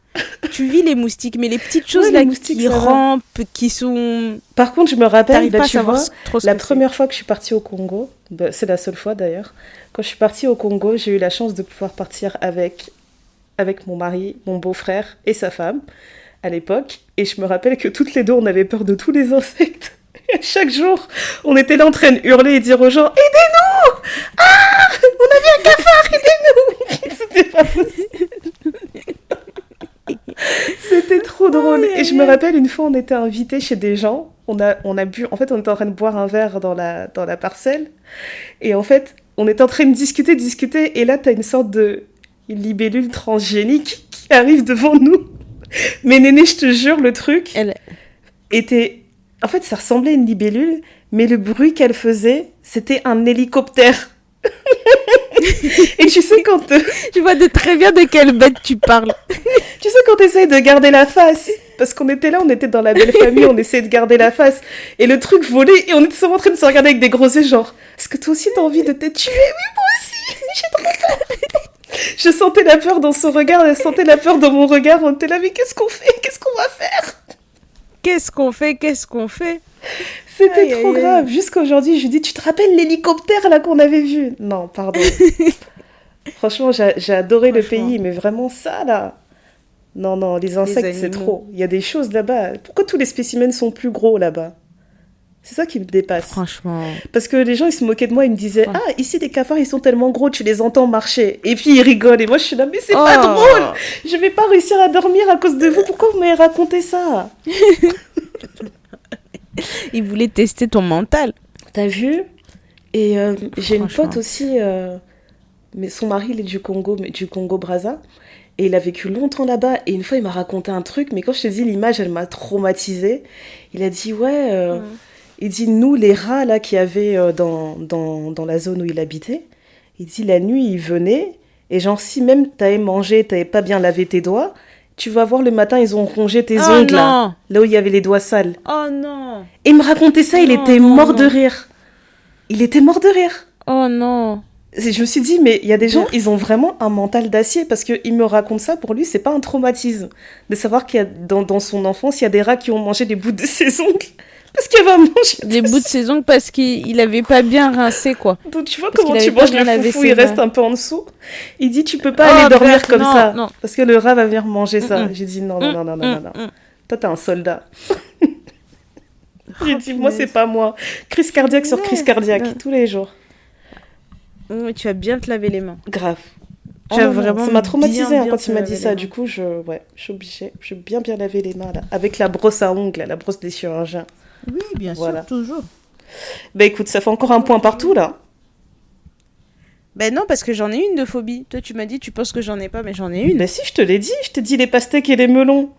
Speaker 2: Tu vis les moustiques, mais les petites choses là qui rampent, qui sont...
Speaker 1: Par contre, je me rappelle, tu vois, la
Speaker 2: première
Speaker 1: fois que je suis partie au Congo, c'est la seule fois d'ailleurs, quand je suis partie au Congo, j'ai eu la chance de pouvoir partir avec mon mari, mon beau-frère et sa femme à l'époque. Et je me rappelle que toutes les deux, on avait peur de tous les insectes. Et chaque jour, on était là en train de hurler et dire aux gens « Aidez-nous! Ah! On a vu un cafard, aidez-nous !» C'était pas possible. C'était trop drôle. Et je me rappelle, une fois, on était invités chez des gens. On a bu... En fait, on était en train de boire un verre dans la parcelle. Et en fait, on était en train de discuter. Et là, t'as une sorte de libellule transgénique qui arrive devant nous. Mais Néné, je te jure, le truc était... En fait, ça ressemblait à une libellule, mais le bruit qu'elle faisait, c'était un hélicoptère. Et tu sais quand...
Speaker 2: Tu vois très bien de quelle bête tu parles.
Speaker 1: Tu sais quand t'essayes de garder la face, parce qu'on était là, on était dans la belle famille, on essayait de garder la face, et le truc volait, et on était seulement en train de se regarder avec des gros yeux, genre, est-ce que toi aussi t'as envie de te tuer? Oui, moi aussi, j'ai trop peur. Je sentais la peur dans son regard, elle sentait la peur dans mon regard, on était là, mais qu'est-ce qu'on fait? Qu'est-ce qu'on va faire?
Speaker 2: Qu'est-ce qu'on fait?
Speaker 1: C'était trop grave. Jusqu'à aujourd'hui, je lui dis, tu te rappelles l'hélicoptère là qu'on avait vu? Non, pardon. Franchement, j'ai adoré le pays, mais vraiment ça là. Non, les insectes, c'est trop. Il y a des choses là-bas. Pourquoi tous les spécimens sont plus gros là-bas? C'est ça qui me dépasse.
Speaker 2: Franchement.
Speaker 1: Parce que les gens, ils se moquaient de moi, ils me disaient, ah, ici les cafards, ils sont tellement gros, tu les entends marcher. Et puis ils rigolent. Et moi, je suis là, mais c'est pas drôle. Je vais pas réussir à dormir à cause de vous. Pourquoi vous m'avez raconté ça?
Speaker 2: Ils voulaient tester ton mental.
Speaker 1: T'as vu? Et j'ai une pote aussi, mais son mari, il est du Congo-Brazza. Et il a vécu longtemps là-bas. Et une fois, il m'a raconté un truc. Mais quand je te dis l'image, elle m'a traumatisée. Il a dit, Il dit, nous, les rats là qu'il y avait dans la zone où il habitait, il dit, la nuit, ils venaient, et genre, si même t'avais mangé, t'avais pas bien lavé tes doigts, tu vas voir le matin, ils ont rongé tes ongles là où il y avait les doigts sales.
Speaker 2: Oh non.
Speaker 1: Et il me racontait ça, il était mort de rire. Il était mort de rire.
Speaker 2: Oh non.
Speaker 1: Je me suis dit, mais il y a des gens, ils ont vraiment un mental d'acier, parce qu'il me raconte ça, pour lui, c'est pas un traumatisme. De savoir qu'il y a, dans son enfance, il y a des rats qui ont mangé des bouts de ses ongles. Parce qu'il va manger
Speaker 2: des bouts de ses ongles parce qu'il avait pas bien rincé, quoi.
Speaker 1: Donc tu vois comment tu manges le foufou, il reste un peu en dessous. Il dit, tu peux pas aller dormir comme ça, parce que le rat va venir manger ça. J'ai dit, non. Toi, t'es un soldat. J'ai dit, moi, c'est pas moi. Crise cardiaque sur crise cardiaque, tous les jours.
Speaker 2: Tu vas bien te laver les mains.
Speaker 1: Grave.
Speaker 2: Vraiment
Speaker 1: ça m'a traumatisée quand il m'a dit ça. Du coup, je suis obligée. Je vais bien laver les mains, là. Avec la brosse à ongles, la brosse des chirurgiens.
Speaker 2: Oui, bien sûr, toujours.
Speaker 1: Bah écoute, ça fait encore un point partout, là.
Speaker 2: Ben non, parce que j'en ai une de phobie. Toi, tu m'as dit, tu penses que j'en ai pas, mais j'en ai une.
Speaker 1: Ben si, je te l'ai dit. Je t'ai dit les pastèques et les melons.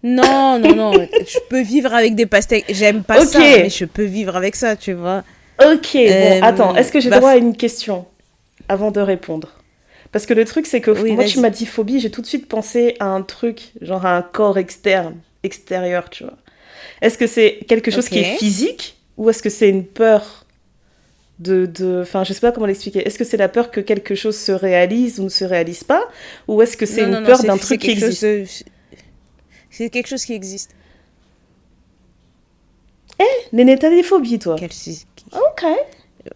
Speaker 2: Non. Je peux vivre avec des pastèques. J'aime pas ça, mais je peux vivre avec ça, tu vois.
Speaker 1: Ok, bon, attends. Est-ce que j'ai droit à une question avant de répondre? Parce que le truc, c'est que moi, tu m'as dit phobie, j'ai tout de suite pensé à un truc, genre à un corps extérieur, tu vois. Est-ce que c'est quelque chose qui est physique ou est-ce que c'est une peur enfin, je sais pas comment l'expliquer. Est-ce que c'est la peur que quelque chose se réalise ou ne se réalise pas, ou est-ce que c'est une peur d'un truc qui existe?
Speaker 2: C'est quelque chose qui existe.
Speaker 1: Néné, t'as des phobies, toi?
Speaker 2: Ok.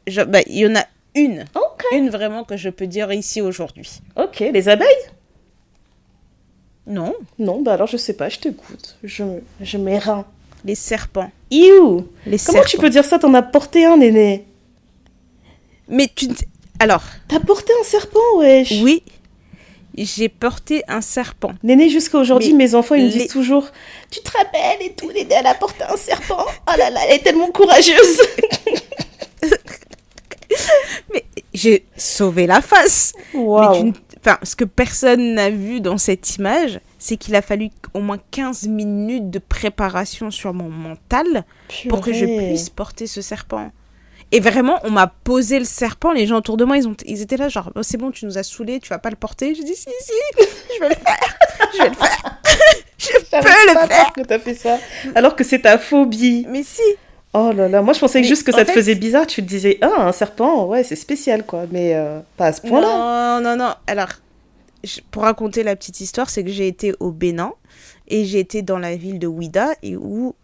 Speaker 2: Il y en a une. Une vraiment que je peux dire ici aujourd'hui.
Speaker 1: Ok, les abeilles?
Speaker 2: Non.
Speaker 1: Non, bah alors je sais pas, je t'écoute. Je m'éreins.
Speaker 2: Les serpents.
Speaker 1: Comment tu peux dire ça? T'en as porté un, Néné?
Speaker 2: Mais alors...
Speaker 1: T'as porté un serpent, wesh?
Speaker 2: Oui, j'ai porté un serpent.
Speaker 1: Néné, jusqu'à aujourd'hui, mes enfants, ils me disent toujours, tu te rappelles et tout, Néné, elle a porté un serpent. Oh là là, elle est tellement courageuse.
Speaker 2: Mais j'ai sauvé la face.
Speaker 1: Wow.
Speaker 2: Mais ce que personne n'a vu dans cette image, c'est qu'il a fallu au moins 15 minutes de préparation sur mon mental pour que je puisse porter ce serpent. Et vraiment, on m'a posé le serpent, les gens autour de moi, ils étaient là genre, oh, c'est bon, tu nous as saoulés, tu vas pas le porter. J'ai dit, si, je vais le faire. Je peux le faire.
Speaker 1: Que t'as fait ça, alors que c'est ta phobie.
Speaker 2: Mais si.
Speaker 1: Oh là là, moi je pensais juste que ça te faisait bizarre, tu te disais, un serpent, ouais, c'est spécial quoi, mais pas à ce point-là.
Speaker 2: Non. Alors, pour raconter la petite histoire, c'est que j'ai été au Bénin et j'ai été dans la ville de Ouidah et où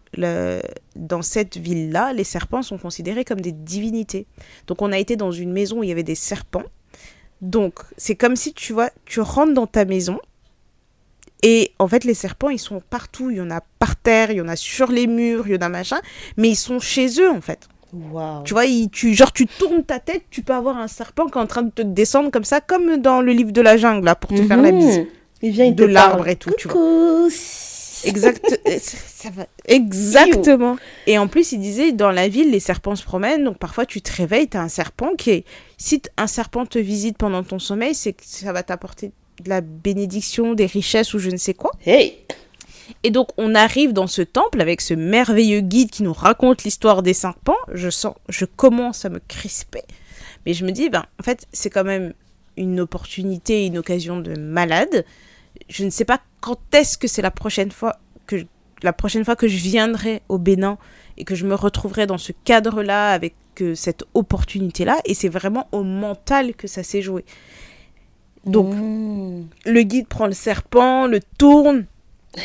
Speaker 2: dans cette ville-là, les serpents sont considérés comme des divinités. Donc on a été dans une maison où il y avait des serpents. Donc c'est comme si tu rentres dans ta maison et en fait les serpents ils sont partout. Il y en a par terre, il y en a sur les murs, il y en a machin, mais ils sont chez eux en fait.
Speaker 1: Wow.
Speaker 2: Tu vois, tu tournes ta tête, tu peux avoir un serpent qui est en train de te descendre comme ça, comme dans le livre de la jungle là, pour te faire la bise.
Speaker 1: Il vient
Speaker 2: de l'arbre et tout.
Speaker 1: Coucou.
Speaker 2: Tu vois. Exactement. Et en plus, il disait, dans la ville, les serpents se promènent. Donc, parfois, tu te réveilles, tu as un serpent si un serpent te visite pendant ton sommeil, c'est que ça va t'apporter de la bénédiction, des richesses ou je ne sais quoi.
Speaker 1: Hey.
Speaker 2: Et donc, on arrive dans ce temple avec ce merveilleux guide qui nous raconte l'histoire des serpents. Je commence à me crisper. Mais je me dis, en fait, c'est quand même une opportunité, une occasion de malade. Je ne sais pas quand est-ce que c'est la prochaine fois que je viendrai au Bénin et que je me retrouverai dans ce cadre-là avec cette opportunité-là. Et c'est vraiment au mental que ça s'est joué. Donc, le guide prend le serpent, le tourne,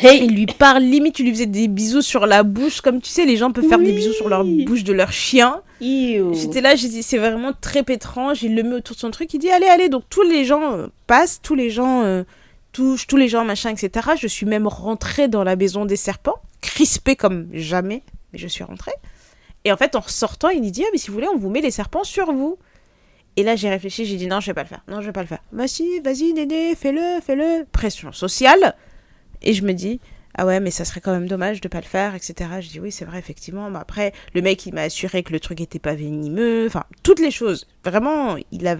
Speaker 2: il lui parle, limite, tu lui faisais des bisous sur la bouche, comme tu sais, les gens peuvent faire des bisous sur leur bouche de leur chien. J'étais là, j'ai dit, c'est vraiment très étrange. Il le met autour de son truc, il dit, allez. Donc, tous les gens passent, tous les gens machin, etc. Je suis même rentrée dans la maison des serpents, crispée comme jamais, mais je suis rentrée. Et en fait, en ressortant, il dit, mais si vous voulez, on vous met les serpents sur vous. Et là, j'ai réfléchi, j'ai dit, non, je vais pas le faire. Bah si, vas-y, Néné, fais-le. Pression sociale. Et je me dis, ah ouais, mais ça serait quand même dommage de pas le faire, etc. Je dis, oui, c'est vrai, effectivement. Mais après, le mec, il m'a assuré que le truc était pas venimeux. Enfin, toutes les choses. Vraiment, il a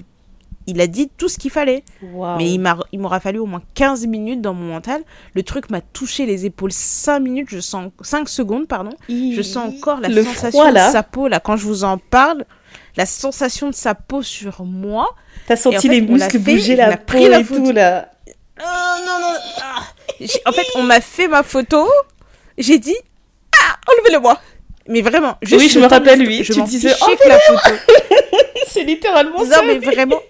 Speaker 2: il a dit tout ce qu'il fallait.
Speaker 1: Wow.
Speaker 2: Mais il m'aura fallu au moins 15 minutes dans mon mental. Le truc m'a touché les épaules 5 secondes, pardon. Je sens encore la sensation de sa peau, là, quand je vous en parle. La sensation de sa peau sur moi.
Speaker 1: T'as senti les muscles bouger la peau et tout, là.
Speaker 2: Non. En fait, on m'a fait ma photo. J'ai dit, enlevez-le-moi. Mais vraiment,
Speaker 1: oui, je me rappelle, lui.
Speaker 2: Je
Speaker 1: tu
Speaker 2: m'en
Speaker 1: disais,
Speaker 2: fichais que la photo.
Speaker 1: C'est littéralement ça.
Speaker 2: Non, mais vraiment.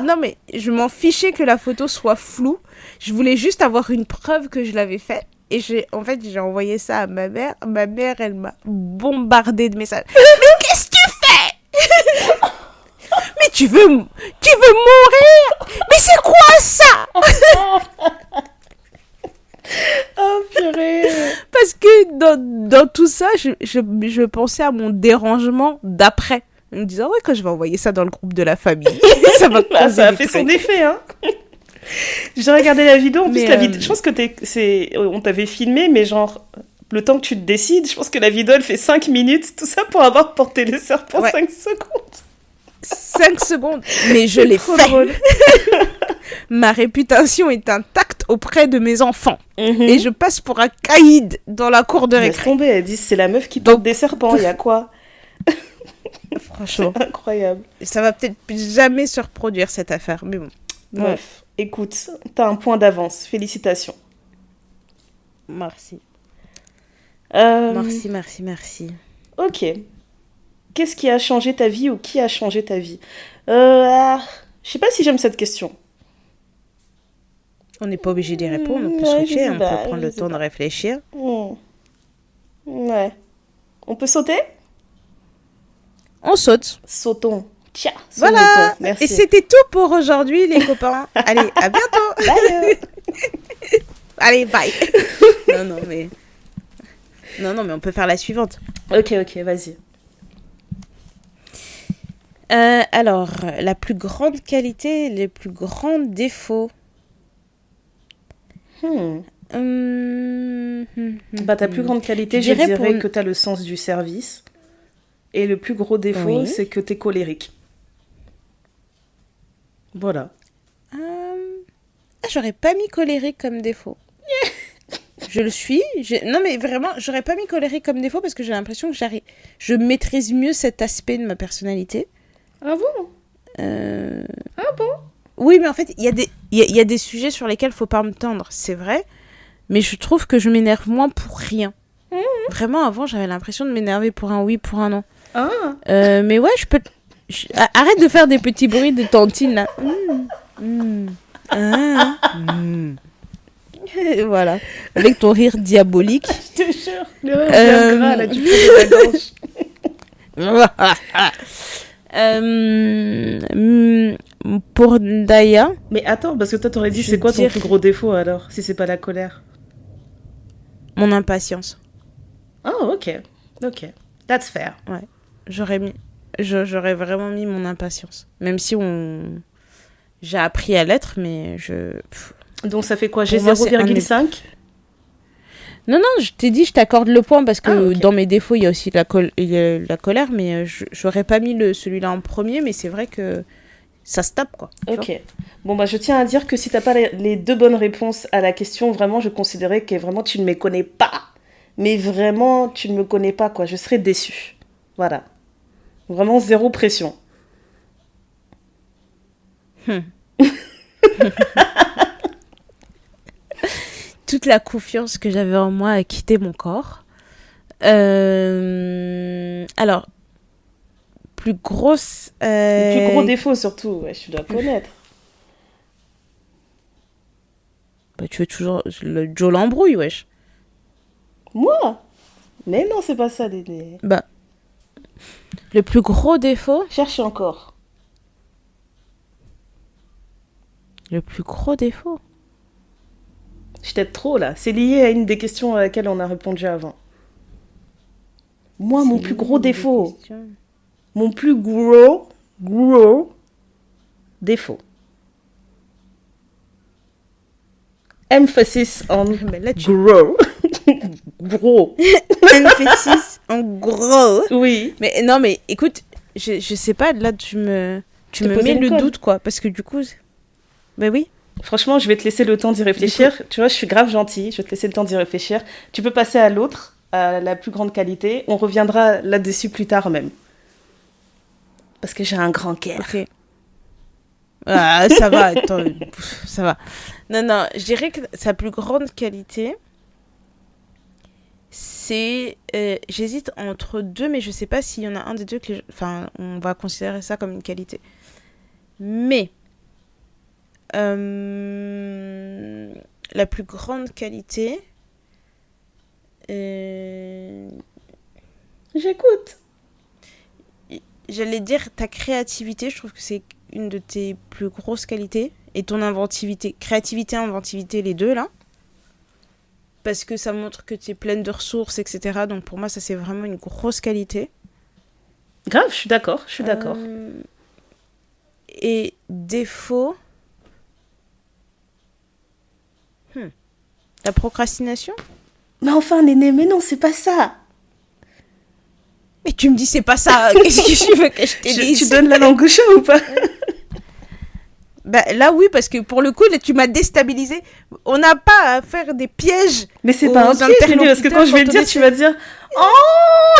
Speaker 2: Non, mais je m'en fichais que la photo soit floue. Je voulais juste avoir une preuve que je l'avais fait. Et j'ai envoyé ça à ma mère. Ma mère, elle m'a bombardée de messages. Mais qu'est-ce que tu fais? Mais tu veux mourir? Mais c'est quoi ça?
Speaker 1: Oh purée.
Speaker 2: Parce que dans tout ça, je pensais à mon dérangement d'après. En me disant, ouais, quand je vais envoyer ça dans le groupe de la famille, ça va
Speaker 1: ça a fait son effet, hein. J'ai regardé la vidéo, en plus la vidéo, je pense que on t'avait filmé, mais genre, le temps que tu te décides, je pense que la vidéo, elle fait 5 minutes, tout ça pour avoir porté le serpent 5 secondes.
Speaker 2: 5 secondes, mais je l'ai fait. Ma réputation est intacte auprès de mes enfants. Et je passe pour un caïd dans la cour de récré.
Speaker 1: Laisse tomber, elle dit, c'est la meuf qui porte des serpents, il y a quoi?
Speaker 2: Franchement.
Speaker 1: C'est incroyable.
Speaker 2: Ça va peut-être jamais se reproduire, cette affaire, mais bon.
Speaker 1: Bref, écoute, t'as un point d'avance, félicitations.
Speaker 2: Merci. Merci.
Speaker 1: Ok. Qu'est-ce qui a changé ta vie ou qui a changé ta vie? Je sais pas si j'aime cette question.
Speaker 2: On n'est pas obligé d'y répondre, on peut switcher, on peut prendre le temps de réfléchir.
Speaker 1: Ouais. On peut sauter?
Speaker 2: On saute.
Speaker 1: Sautons. Tiens,
Speaker 2: voilà.
Speaker 1: Merci.
Speaker 2: Et c'était tout pour aujourd'hui, les copains. Allez, à bientôt.
Speaker 1: Bye.
Speaker 2: Allez, bye. Non, mais on peut faire la suivante.
Speaker 1: Ok, vas-y.
Speaker 2: Alors, la plus grande qualité, les plus grands défauts.
Speaker 1: Ta plus grande qualité, je dirais que t'as le sens du service. Et le plus gros défaut, c'est que t'es colérique. Voilà.
Speaker 2: J'aurais pas mis colérique comme défaut. Je le suis. Non, mais vraiment, j'aurais pas mis colérique comme défaut parce que j'ai l'impression que je maîtrise mieux cet aspect de ma personnalité.
Speaker 1: Ah bon? Ah bon?
Speaker 2: Oui, mais en fait, il y a des sujets sur lesquels faut pas me tendre, c'est vrai. Mais je trouve que je m'énerve moins pour rien. Vraiment, avant, j'avais l'impression de m'énerver pour un oui, pour un non. Mais ouais, arrête de faire des petits bruits de tantine, là. Voilà. Avec ton rire diabolique.
Speaker 1: Je te jure, le rire bien gras, là, du fond de la gorge.
Speaker 2: Pour Daya.
Speaker 1: Mais attends, parce que toi, t'aurais dit, c'est quoi ton plus gros défaut, alors, si c'est pas la colère?
Speaker 2: Mon impatience.
Speaker 1: Oh, ok. That's fair.
Speaker 2: Ouais. J'aurais vraiment mis mon impatience. Même si j'ai appris à l'être, mais
Speaker 1: Donc ça fait quoi? J'ai 0,5?
Speaker 2: Non, je t'ai dit, je t'accorde le point parce que dans mes défauts, il y a aussi la colère, mais j'aurais pas mis celui-là en premier, mais c'est vrai que ça se tape, quoi.
Speaker 1: Ok. Bon, bah, je tiens à dire que si t'as pas les deux bonnes réponses à la question, vraiment, je considérais que vraiment, tu ne me connais pas. Mais vraiment, tu ne me connais pas, quoi. Je serais déçue. Voilà. Vraiment, zéro pression.
Speaker 2: Toute la confiance que j'avais en moi a quitté mon corps. Alors, plus grosse...
Speaker 1: Le plus gros défaut, surtout. Ouais, je dois connaître.
Speaker 2: Bah, tu veux toujours le Joe l'embrouille, wesh.
Speaker 1: Moi? Mais non, c'est pas ça, Dédé.
Speaker 2: Bah, le plus gros défaut...
Speaker 1: Cherche encore.
Speaker 2: Le plus gros défaut?
Speaker 1: Je t'aide trop, là. C'est lié à une des questions à laquelle on a répondu avant. Moi, mon plus gros défaut. Mon plus gros défaut. Emphasis on gros. Gros.
Speaker 2: Emphasis en gros.
Speaker 1: Oui.
Speaker 2: Mais non, mais écoute, je sais pas, là, tu me tu me mets le doute, quoi. Parce que du coup... Ben oui.
Speaker 1: Franchement, je vais te laisser le temps d'y réfléchir. Tu vois, je suis grave gentille. Je vais te laisser le temps d'y réfléchir. Tu peux passer à l'autre, à la plus grande qualité. On reviendra là-dessus plus tard même. Parce que j'ai un grand cœur.
Speaker 2: Ok. Ah, ça va, attends, ça va. Non, je dirais que sa plus grande qualité, c'est... j'hésite entre deux, mais je sais pas s'il y en a un des deux que... Enfin, on va considérer ça comme une qualité. Mais... la plus grande qualité...
Speaker 1: J'écoute.
Speaker 2: J'allais dire ta créativité, je trouve que c'est une de tes plus grosses qualités. Et ton inventivité. Créativité, inventivité, les deux là. Parce que ça montre que tu es pleine de ressources, etc. Donc pour moi, ça c'est vraiment une grosse qualité.
Speaker 1: Grave, je suis d'accord.
Speaker 2: Et défaut... La procrastination ?
Speaker 1: Mais enfin, Néné, mais non, c'est pas ça.
Speaker 2: Mais tu me dis c'est pas ça. Qu'est-ce que tu veux que je te dise ?
Speaker 1: Tu donnes la langue au chat ou pas ?
Speaker 2: Bah là oui, parce que pour le coup là, tu m'as déstabilisée. On n'a pas à faire des pièges.
Speaker 1: Mais c'est pas un piège, Néné, parce que quand je vais le dire, tu vas dire oh.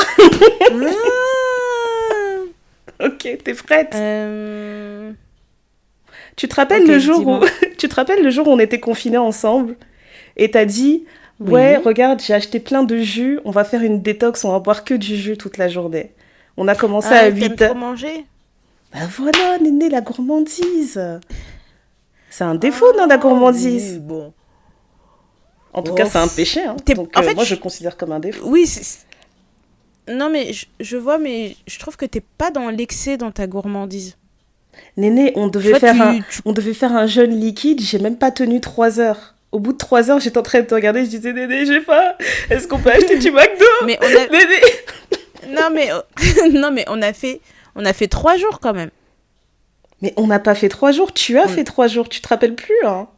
Speaker 1: Ok, t'es prête. Tu te rappelles le jour où tu te rappelles le jour où on était confinés ensemble et t'as dit ouais, regarde, j'ai acheté plein de jus, on va faire une détox, on va boire que du jus toute la journée. On a commencé à 8h.
Speaker 2: T'aimes trop manger ?
Speaker 1: Bah voilà, Néné, la gourmandise. C'est un défaut dans la gourmandise.
Speaker 2: Oui, bon.
Speaker 1: En tout cas, c'est un péché. Hein. Donc, en fait, moi, je considère comme un défaut.
Speaker 2: Oui, non, mais je vois, mais je trouve que t'es pas dans l'excès dans ta gourmandise.
Speaker 1: Néné, on devait faire un jeûne liquide, j'ai même pas tenu 3 heures. Au bout de 3 heures, j'étais en train de te regarder, je disais, Néné, j'ai faim. Est-ce qu'on peut acheter du McDo ?
Speaker 2: Mais on a...
Speaker 1: Néné.
Speaker 2: non, mais on a fait 3 jours quand même.
Speaker 1: Mais on n'a pas fait 3 jours, tu as fait 3 jours, tu te rappelles plus, hein ?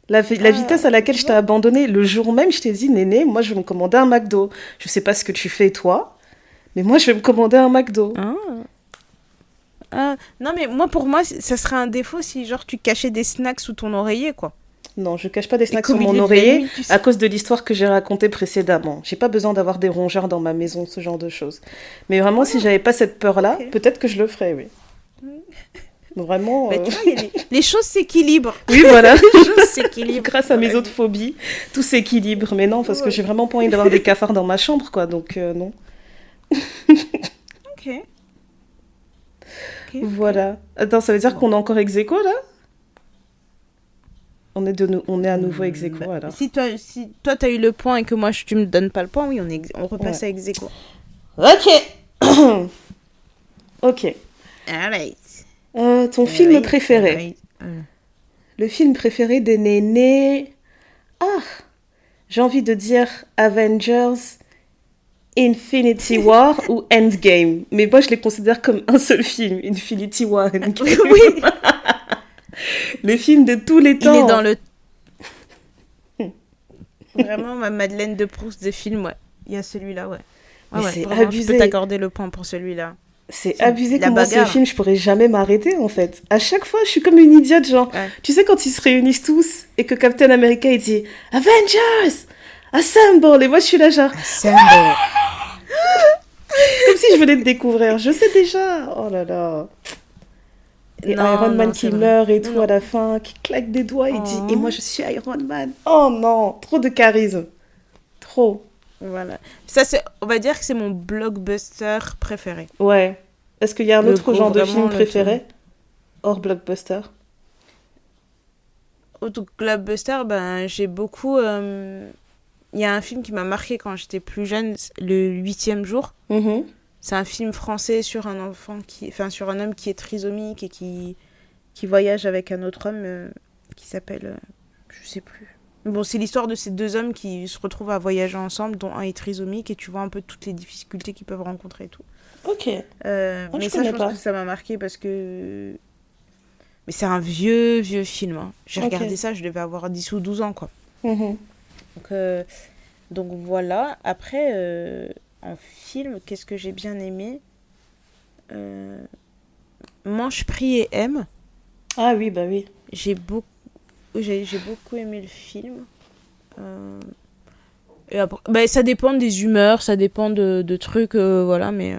Speaker 1: La vitesse à laquelle je t'ai abandonné, le jour même, je t'ai dit, Néné, moi, je vais me commander un McDo. Je sais pas ce que tu fais, toi, mais moi, je vais me commander un McDo.
Speaker 2: Non, mais pour moi, ça serait un défaut si, genre, tu cachais des snacks sous ton oreiller, quoi.
Speaker 1: Non, je cache pas des snacks sous mon oreiller à cause de l'histoire que j'ai racontée précédemment. J'ai pas besoin d'avoir des rongeurs dans ma maison, ce genre de choses. Mais vraiment, si j'avais pas cette peur-là, peut-être que je le ferais, oui. Vraiment.
Speaker 2: Tu vois, les choses s'équilibrent.
Speaker 1: Oui, voilà.
Speaker 2: Les choses s'équilibrent.
Speaker 1: Grâce à mes autres phobies, tout s'équilibre. Mais non, parce que j'ai vraiment pas envie d'avoir des cafards dans ma chambre, quoi. Donc, non.
Speaker 2: Ok.
Speaker 1: Voilà. Attends, ça veut dire qu'on est encore ex aequo, là ? On est à nouveau ex aequo, alors.
Speaker 2: Si toi, t'as eu le point et que moi, tu me donnes pas le point, oui, on repasse à ex aequo.
Speaker 1: Ok. Ok.
Speaker 2: Alright.
Speaker 1: Ton film préféré. Le film préféré des nénés. Ah, j'ai envie de dire Avengers, Infinity War ou Endgame. Mais moi, je les considère comme un seul film, Infinity War, Endgame.
Speaker 2: Oui.
Speaker 1: Le film de tous les temps.
Speaker 2: Il est dans le... Vraiment, ma Madeleine de Proust des films, ouais. Il y a celui-là, ouais.
Speaker 1: Mais c'est
Speaker 2: vraiment,
Speaker 1: abusé.
Speaker 2: Je peux t'accorder le point pour celui-là.
Speaker 1: C'est abusé comment ce film, je pourrais jamais m'arrêter en fait. À chaque fois, je suis comme une idiote, genre. Ouais. Tu sais, quand ils se réunissent tous et que Captain America il dit Avengers, assemble! Et moi, je suis là, genre.
Speaker 2: Assemble!
Speaker 1: Comme si je venais de découvrir. Je sais déjà. Oh là là. Et Iron Man qui meurt et tout à la fin, qui claque des doigts et dit Et moi, je suis Iron Man. Oh non, trop de charisme. Trop.
Speaker 2: Voilà. Ça, on va dire que c'est mon blockbuster préféré.
Speaker 1: Ouais. Est-ce qu'il y a un autre genre de film préféré hors blockbuster?
Speaker 2: Autre blockbuster, j'ai beaucoup... Il y a un film qui m'a marqué quand j'étais plus jeune, Le 8e jour.
Speaker 1: Mm-hmm.
Speaker 2: C'est un film français sur un sur un homme qui est trisomique et qui voyage avec un autre homme qui s'appelle... je sais plus. Bon, c'est l'histoire de ces deux hommes qui se retrouvent à voyager ensemble, dont un est trisomique, et tu vois un peu toutes les difficultés qu'ils peuvent rencontrer et tout.
Speaker 1: Ok.
Speaker 2: Mais ça, je pense que ça m'a marqué parce que... Mais c'est un vieux film. Hein. J'ai regardé ça, je devais avoir 10 ou 12 ans, quoi.
Speaker 1: Mm-hmm.
Speaker 2: Donc voilà. Après, en film, qu'est-ce que j'ai bien aimé Mange, prie et aime.
Speaker 1: Ah oui, bah oui.
Speaker 2: J'ai beaucoup aimé le film. Et après, bah, ça dépend des humeurs, ça dépend de trucs, voilà, mais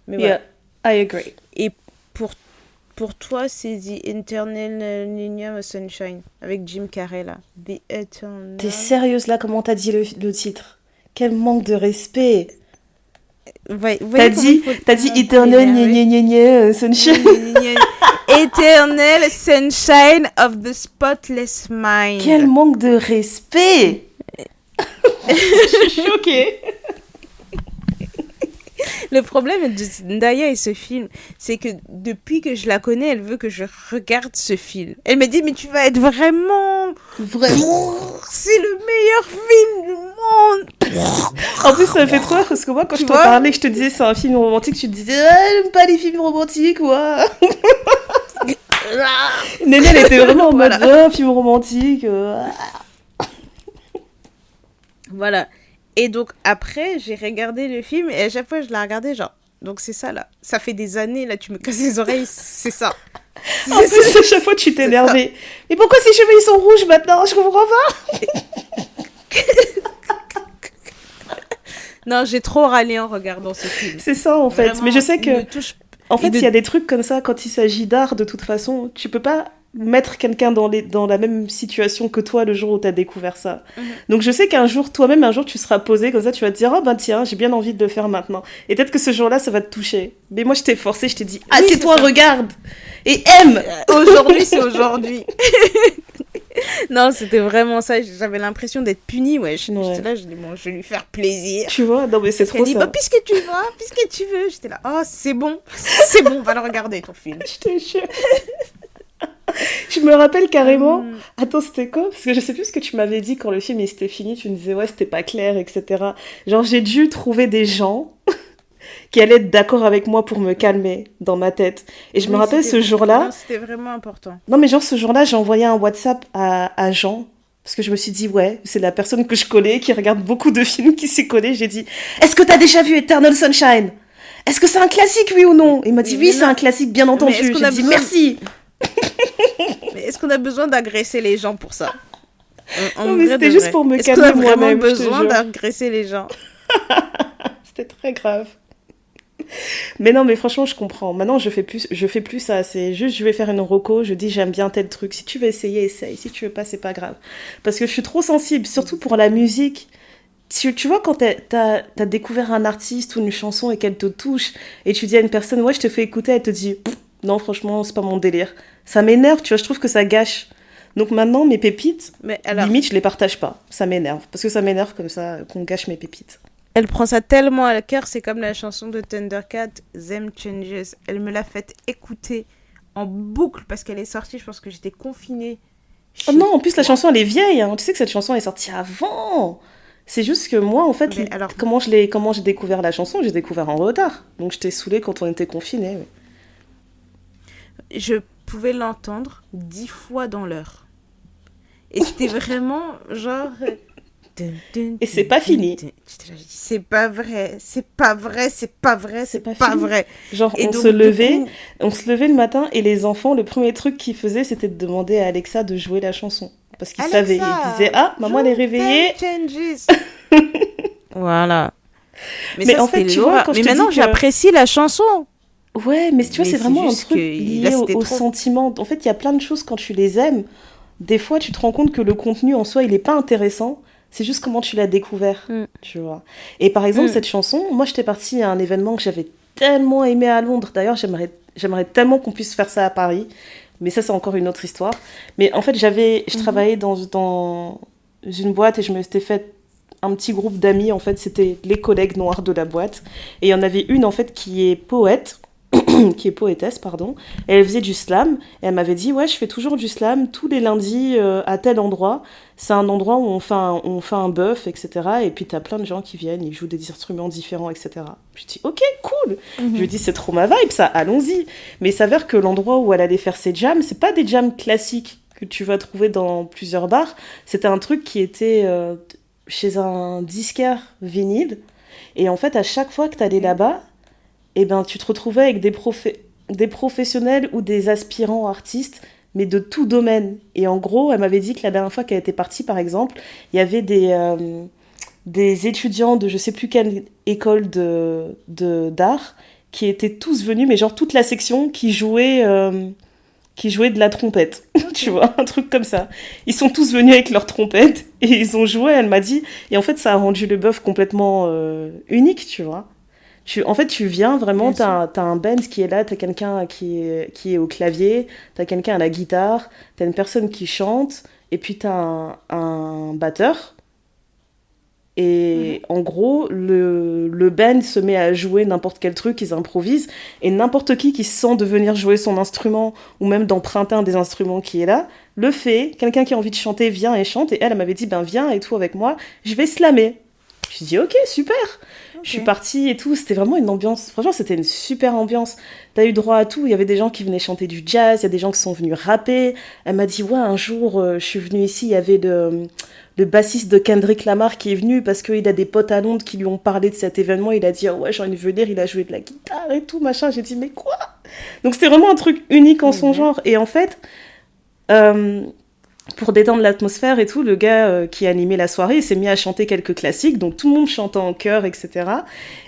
Speaker 1: Yeah,
Speaker 2: voilà.
Speaker 1: I agree.
Speaker 2: Et pour toi, c'est The Eternal Nina Sunshine avec Jim Carrey là. The Eternal.
Speaker 1: T'es sérieuse là, comment t'as dit le titre? Quel manque de respect.
Speaker 2: Ouais,
Speaker 1: T'as dit Eternal Sunshine.
Speaker 2: Eternal Sunshine of the Spotless Mind.
Speaker 1: Quel manque de respect. Je suis choquée.
Speaker 2: Le problème de Zendaya et ce film, c'est que depuis que je la connais, elle veut que je regarde ce film. Elle me dit, mais tu vas être vraiment... C'est le meilleur film du monde.
Speaker 1: En plus, ça me fait trop rire parce que moi, quand je t'en parlais, je te disais c'est un film romantique, tu te disais, j'aime pas les films romantiques, ouais. Néné, elle était vraiment en mode, film romantique.
Speaker 2: Voilà. Et donc, après, j'ai regardé le film et à chaque fois, je l'ai regardé, genre, donc c'est ça, là. Ça fait des années, là, tu me casses les oreilles, c'est ça.
Speaker 1: En plus, à chaque fois, tu t'énervais. Mais pourquoi ses cheveux, ils sont rouges maintenant? Je comprends pas.
Speaker 2: Non, j'ai trop râlé en regardant ce film.
Speaker 1: C'est ça, en fait.
Speaker 2: Vraiment,
Speaker 1: mais je sais que... En fait, il y a
Speaker 2: des
Speaker 1: trucs comme ça, quand il s'agit d'art, de toute façon, tu peux pas mettre quelqu'un dans la même situation que toi le jour où t'as découvert ça. Donc je sais qu'un jour, toi-même, tu seras posé comme ça, tu vas te dire, oh ben tiens, j'ai bien envie de le faire maintenant. Et peut-être que ce jour-là, ça va te toucher. Mais moi, je t'ai forcé, je t'ai dit, ah, oui, c'est toi, ça. Regarde et aime.
Speaker 2: Aujourd'hui, c'est aujourd'hui. Non, c'était vraiment ça. J'avais l'impression d'être punie. Ouais. J'étais là, je dis, bon, je vais lui faire plaisir.
Speaker 1: Tu vois, non, mais c'est trop ça. Elle dit,
Speaker 2: bah, puisque tu veux. J'étais là, oh, c'est bon, on va le regarder, ton film.
Speaker 1: Je te jure. Je me rappelle carrément. Attends, c'était quoi? Parce que je sais plus ce que tu m'avais dit quand le film était fini. Tu me disais, ouais, c'était pas clair, etc. Genre, j'ai dû trouver des gens qui allaient être d'accord avec moi pour me calmer dans ma tête. Et je me rappelle ce jour-là.
Speaker 2: C'était vraiment important.
Speaker 1: Non, mais genre, ce jour-là, j'ai envoyé un WhatsApp à Jean. Parce que je me suis dit, ouais, c'est la personne que je connais, qui regarde beaucoup de films, qui s'y connaît. J'ai dit, est-ce que t'as déjà vu Eternal Sunshine? Est-ce que c'est un classique, oui ou non? Il m'a dit, oui, c'est un classique, bien entendu. J'ai dit, merci.
Speaker 2: Mais est-ce qu'on a besoin d'agresser les gens pour ça?
Speaker 1: Non, mais c'était juste pour me calmer moi-même.
Speaker 2: Est-ce qu'on a vraiment besoin d'agresser les gens?
Speaker 1: C'était très grave. Mais non, mais franchement, je comprends. Maintenant, je fais plus ça. C'est juste, je vais faire une reco, je dis j'aime bien tel truc. Si tu veux essayer, essaye. Si tu veux pas, c'est pas grave. Parce que je suis trop sensible, surtout pour la musique. Tu vois, quand t'as découvert un artiste ou une chanson et qu'elle te touche, et tu dis à une personne, ouais, je te fais écouter, elle te dit, non, franchement, c'est pas mon délire. Ça m'énerve, tu vois, je trouve que ça gâche. Donc maintenant, mes pépites, limite, je les partage pas. Ça m'énerve. Parce que ça m'énerve comme ça, qu'on gâche mes pépites.
Speaker 2: Elle prend ça tellement à cœur, c'est comme la chanson de Thundercat, Them Changes. Elle me l'a fait écouter en boucle parce qu'elle est sortie, je pense que j'étais confinée.
Speaker 1: Oh non, en plus, la chanson, elle est vieille. Hein. Tu sais que cette chanson est sortie avant. C'est juste que moi, en fait, comment j'ai découvert la chanson, j'ai découvert en retard. Donc, j'étais saoulée quand on était confinés.
Speaker 2: Je pouvais l'entendre 10 fois dans l'heure. Et c'était vraiment genre...
Speaker 1: Et c'est pas fini.
Speaker 2: C'est pas vrai.
Speaker 1: Genre, on se levait le matin et les enfants, le premier truc qu'ils faisaient, c'était de demander à Alexa de jouer la chanson. Parce qu'ils savaient. Ils disaient, ah, maman, elle est réveillée.
Speaker 2: Voilà.
Speaker 1: Mais en fait, tu vois, quand
Speaker 2: maintenant, j'apprécie la chanson.
Speaker 1: Ouais, mais tu vois, c'est vraiment un truc lié au sentiment. En fait, il y a plein de choses quand tu les aimes. Des fois, tu te rends compte que le contenu en soi, il est pas intéressant. C'est juste comment tu l'as découvert, tu vois. Et par exemple, cette chanson, moi, j'étais partie à un événement que j'avais tellement aimé à Londres. D'ailleurs, j'aimerais tellement qu'on puisse faire ça à Paris. Mais ça, c'est encore une autre histoire. Mais en fait, je travaillais dans une boîte et je me suis fait un petit groupe d'amis. En fait, c'était les collègues noirs de la boîte. Et il y en avait une, en fait, qui est poétesse, pardon. Et elle faisait du slam. Et elle m'avait dit, ouais, je fais toujours du slam tous les lundis à tel endroit. C'est un endroit où on fait un bœuf, etc. Et puis t'as plein de gens qui viennent, ils jouent des instruments différents, etc. Je dis, ok, cool. Je lui dis, c'est trop ma vibe, ça, allons-y. Mais il s'avère que l'endroit où elle allait faire ses jams, c'est pas des jams classiques que tu vas trouver dans plusieurs bars. C'était un truc qui était chez un disquaire vinyle. Et en fait, à chaque fois que t'allais là-bas, eh ben, tu te retrouvais avec des des professionnels ou des aspirants artistes, mais de tout domaine. Et en gros, elle m'avait dit que la dernière fois qu'elle était partie, par exemple, il y avait des étudiants de je sais plus quelle école d'art qui étaient tous venus, mais genre toute la section qui jouait de la trompette, tu vois, un truc comme ça. Ils sont tous venus avec leur trompette et ils ont joué, elle m'a dit. Et en fait, ça a rendu le bœuf complètement unique, tu vois. En fait, tu viens vraiment, t'as un band qui est là, t'as quelqu'un qui est au clavier, t'as quelqu'un à la guitare, t'as une personne qui chante, et puis t'as un batteur. Et en gros, le band se met à jouer n'importe quel truc, ils improvisent, et n'importe qui se sent de venir jouer son instrument, ou même d'emprunter un des instruments qui est là, le fait. Quelqu'un qui a envie de chanter vient et chante, et elle m'avait dit, ben viens et tout avec moi, je vais slammer. Je dis ok, super. Je suis partie et tout, c'était vraiment une ambiance, franchement c'était une super ambiance. T'as eu droit à tout, il y avait des gens qui venaient chanter du jazz, il y a des gens qui sont venus rapper. Elle m'a dit ouais, un jour je suis venue ici, il y avait le bassiste de Kendrick Lamar qui est venu parce qu'il a des potes à Londres qui lui ont parlé de cet événement, il a dit oh ouais j'ai envie de venir, il a joué de la guitare et tout machin. J'ai dit mais quoi? Donc c'était vraiment un truc unique en son genre. Et en fait pour détendre l'atmosphère et tout, le gars qui animait la soirée, il s'est mis à chanter quelques classiques, donc tout le monde chantait en chœur, etc.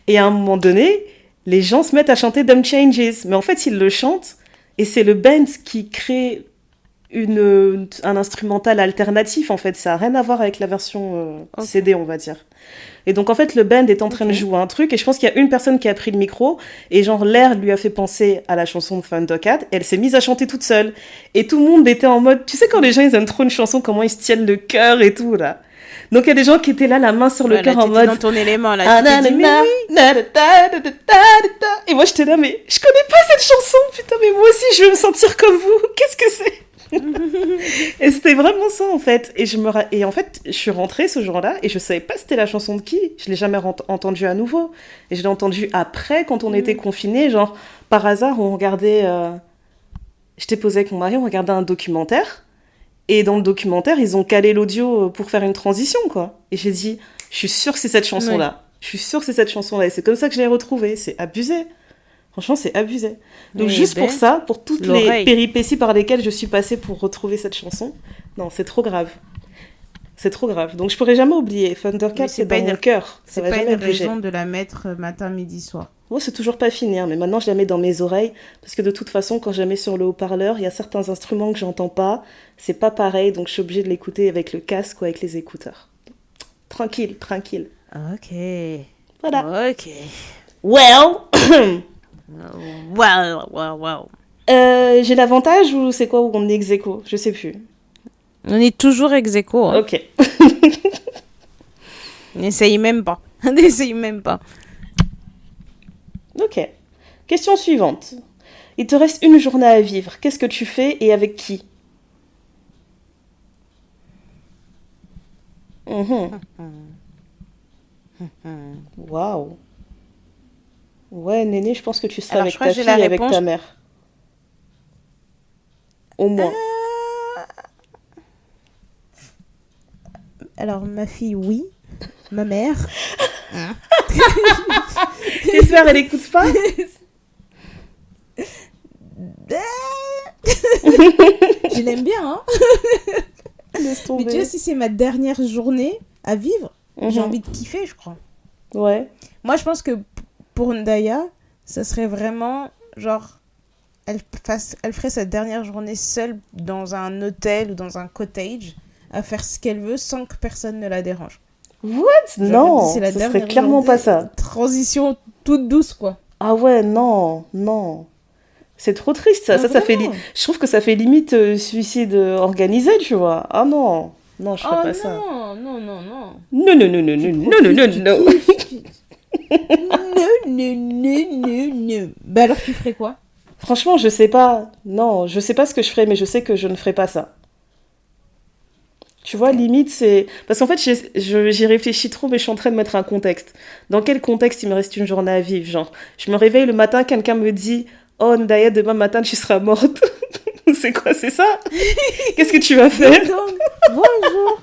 Speaker 1: Et à un moment donné, les gens se mettent à chanter Dumb Changes. Mais en fait, ils le chantent, et c'est le band qui crée un instrumental alternatif, en fait. Ça n'a rien à voir avec la version CD, on va dire. Et donc, en fait, le band est en train de jouer un truc, et je pense qu'il y a une personne qui a pris le micro, et genre, l'air lui a fait penser à la chanson de Thundercat, et elle s'est mise à chanter toute seule. Et tout le monde était en mode, tu sais, quand les gens, ils aiment trop une chanson, comment ils se tiennent le cœur et tout, là. Donc, il y a des gens qui étaient là, la main sur le cœur, en mode...
Speaker 2: dans ton élément, là, tu t'es dit, mais oui.
Speaker 1: Et moi, j'étais là, mais je connais pas cette chanson, putain, mais moi aussi, je veux me sentir comme vous. Qu'est-ce que c'est? Et c'était vraiment ça en fait. Et en fait, je suis rentrée ce jour-là et je savais pas c'était la chanson de qui. Je l'ai jamais entendue à nouveau. Et je l'ai entendue après quand on était confinés. Genre, par hasard, on regardait. J'étais posée avec mon mari, on regardait un documentaire. Et dans le documentaire, ils ont calé l'audio pour faire une transition, quoi. Et j'ai dit, je suis sûre que c'est cette chanson-là. Je suis sûre que c'est cette chanson-là. Et c'est comme ça que je l'ai retrouvée. C'est abusé. Franchement, c'est abusé. Donc, juste pour ça, pour toutes les péripéties par lesquelles je suis passée pour retrouver cette chanson, non, c'est trop grave. C'est trop grave. Donc, je pourrais jamais oublier. Thundercat, c'est dans mon cœur.
Speaker 2: C'est pas une raison de la mettre matin, midi, soir.
Speaker 1: Oh, c'est toujours pas fini, hein, mais maintenant, je la mets dans mes oreilles. Parce que de toute façon, quand je la mets sur le haut-parleur, il y a certains instruments que j'entends pas. C'est pas pareil, donc je suis obligée de l'écouter avec le casque ou avec les écouteurs. Tranquille, tranquille.
Speaker 2: Ok.
Speaker 1: Voilà.
Speaker 2: Ok.
Speaker 1: Well...
Speaker 2: Wow.
Speaker 1: J'ai l'avantage ou c'est quoi où on est ex-aequo? Je sais plus.
Speaker 2: On est toujours ex-aequo. Hein.
Speaker 1: Ok.
Speaker 2: N'essaye même pas. N'essaye même pas.
Speaker 1: Ok. Question suivante. Il te reste une journée à vivre. Qu'est-ce que tu fais et avec qui? Waouh. Ouais, Néné, je pense que tu seras avec ta fille et avec ta mère. Au moins.
Speaker 2: Alors, ma fille, oui. Ma mère.
Speaker 1: J'espère elle écoute pas.
Speaker 2: Je l'aime bien, hein.
Speaker 1: Laisse tomber.
Speaker 2: Mais tu vois, si c'est ma dernière journée à vivre, j'ai envie de kiffer, je crois.
Speaker 1: Ouais.
Speaker 2: Moi, je pense que pour Ndaya, ça serait vraiment genre elle ferait sa dernière journée seule dans un hôtel ou dans un cottage à faire ce qu'elle veut sans que personne ne la dérange.
Speaker 1: What? Non, ça serait clairement pas ça.
Speaker 2: Transition toute douce, quoi.
Speaker 1: Ah ouais, non. C'est trop triste, ça. Ça fait je trouve que ça fait limite suicide organisé, tu vois. Ah non, je ferais pas ça.
Speaker 2: Non. Non. Bah alors tu ferais quoi?
Speaker 1: Franchement, je sais pas. Non, je sais pas ce que je ferais, mais je sais que je ne ferais pas ça. Tu vois, limite, c'est... Parce qu'en fait, j'y réfléchis trop, mais je suis en train de mettre un contexte. Dans quel contexte il me reste une journée à vivre? Genre, je me réveille le matin, quelqu'un me dit « Oh, Ndaya, demain matin, tu seras morte. » C'est quoi, c'est ça? Qu'est-ce que tu vas faire?
Speaker 2: Bonjour.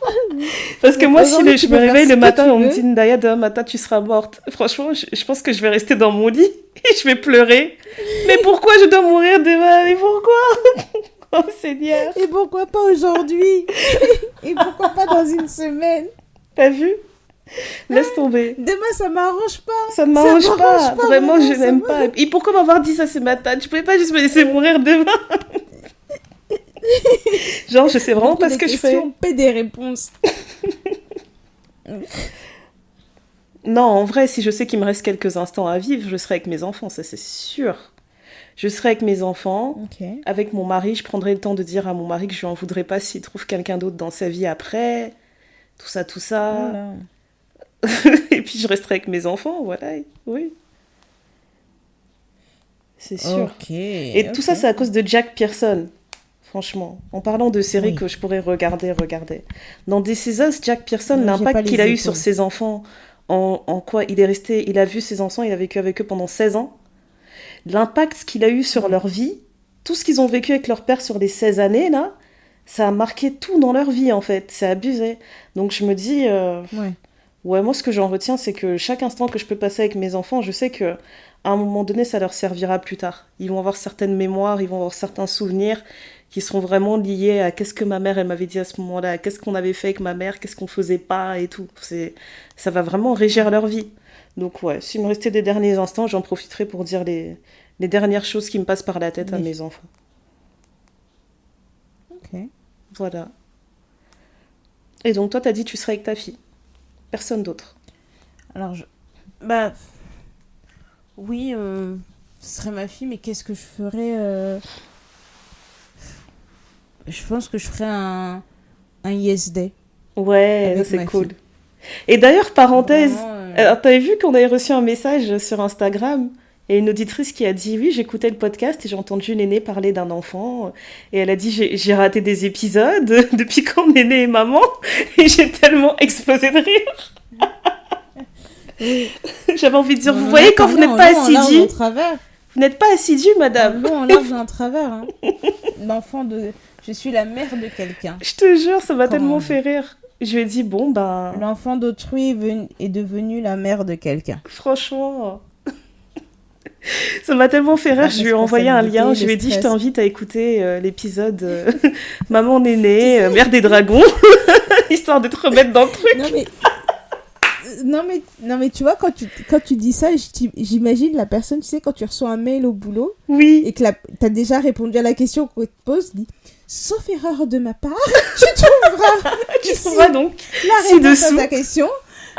Speaker 1: Parce que moi, si je me réveille le matin et on me dit « Ndaya, demain matin, tu seras morte. » Franchement, je pense que je vais rester dans mon lit Je vais pleurer. Mais pourquoi je dois mourir demain? Mais pourquoi? Oh Seigneur.
Speaker 2: Et pourquoi pas aujourd'hui? Et pourquoi pas dans une semaine?
Speaker 1: T'as vu? Laisse tomber.
Speaker 2: Demain, ça m'arrange pas.
Speaker 1: Ça ne m'arrange pas. Vraiment, je n'aime pas. Et pourquoi m'avoir dit ça ce matin? Tu pouvais pas juste me laisser mourir demain? Genre, je sais vraiment pas ce que je fais.
Speaker 2: Paie des réponses.
Speaker 1: Non, en vrai, si je sais qu'il me reste quelques instants à vivre, je serai avec mes enfants, ça c'est sûr. Je serai avec mes enfants, avec mon mari, je prendrai le temps de dire à mon mari que je lui en voudrais pas s'il trouve quelqu'un d'autre dans sa vie après, tout ça. Voilà. Et puis je resterai avec mes enfants, voilà, oui. C'est sûr. Et tout ça, c'est à cause de Jack Pearson, franchement. En parlant de séries que je pourrais regarder. Dans This Is Us, Jack Pearson, l'impact qu'il a eu sur ses enfants, en quoi il a vu ses enfants, il a vécu avec eux pendant 16 ans. L'impact qu'il a eu sur leur vie, tout ce qu'ils ont vécu avec leur père sur les 16 années, là, ça a marqué tout dans leur vie, en fait. C'est abusé. Donc je me dis... moi, ce que j'en retiens, c'est que chaque instant que je peux passer avec mes enfants, je sais qu'à un moment donné, ça leur servira plus tard. Ils vont avoir certaines mémoires, ils vont avoir certains souvenirs qui seront vraiment liés à qu'est-ce que ma mère, elle m'avait dit à ce moment-là, qu'est-ce qu'on avait fait avec ma mère, qu'est-ce qu'on faisait pas et tout. Ça va vraiment régir leur vie. Donc s'il me restait des derniers instants, j'en profiterai pour dire les dernières choses qui me passent par la tête à mes enfants.
Speaker 2: Ok.
Speaker 1: Voilà. Et donc toi, t'as dit que tu serais avec ta fille. Personne d'autre.
Speaker 2: Alors, oui, ce serait ma fille, mais qu'est-ce que je ferais Je pense que je ferais un Yes Day.
Speaker 1: Ouais, c'est cool. Fille. Et d'ailleurs, parenthèse, t'avais vu qu'on avait reçu un message sur Instagram et une auditrice qui a dit « Oui, j'écoutais le podcast et j'ai entendu Néné parler d'un enfant. » Et elle a dit « J'ai raté des épisodes depuis quand Néné est maman. » Et j'ai tellement explosé de rire. Oui. J'avais envie de dire « Vous voyez, quand vous n'êtes pas assidue, vous n'êtes pas assidue, madame. »
Speaker 2: On large en travers. Hein. L'enfant de... Je suis la mère de quelqu'un.
Speaker 1: Je te jure, ça m'a tellement fait rire. Je lui ai dit,
Speaker 2: l'enfant d'autrui est devenu la mère de quelqu'un.
Speaker 1: Franchement, ça m'a tellement fait rire. Je lui ai envoyé un lien. Je lui ai dit, je t'invite à écouter l'épisode Maman Néné, mère des dragons, histoire de te remettre dans le truc.
Speaker 2: Non mais tu vois, quand tu dis ça, j'imagine la personne, tu sais, quand tu reçois un mail au boulot,
Speaker 1: oui,
Speaker 2: et que t'as déjà répondu à la question qu'on te pose, dis, sauf erreur de ma part, tu trouveras
Speaker 1: donc
Speaker 2: la réponse à ta question,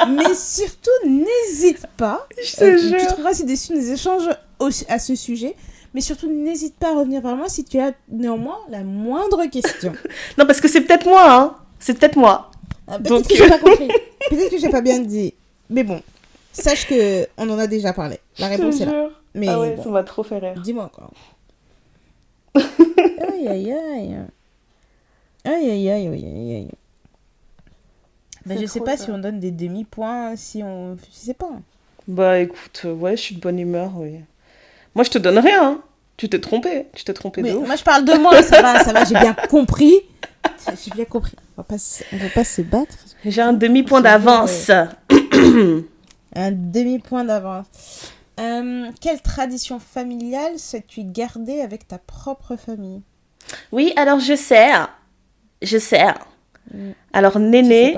Speaker 2: mais surtout n'hésite pas, tu trouveras ci-dessus des échanges à ce sujet, mais surtout n'hésite pas à revenir vers moi si tu as néanmoins la moindre question.
Speaker 1: Non, parce que c'est peut-être moi, hein, c'est peut-être moi.
Speaker 2: Peut-être que j'ai pas compris. Peut-être que j'ai pas bien dit. Mais bon, sache que on en a déjà parlé. La réponse est là. Mais
Speaker 1: ça m'a trop fait rire.
Speaker 2: Dis-moi encore. Aïe. Je sais pas si on donne des demi-points, si on... Je sais pas.
Speaker 1: Bah écoute, je suis de bonne humeur, oui. Moi je te donne rien, hein. Tu t'es trompé
Speaker 2: mais
Speaker 1: de ouf.
Speaker 2: Moi je parle de moi, ça va, j'ai bien compris. J'ai bien compris. On va pas se battre.
Speaker 1: J'ai un demi-point d'avance.
Speaker 2: Un demi-point d'avance. Quelle tradition familiale sais-tu garder avec ta propre famille?
Speaker 1: Oui, alors je sais. Alors Néné,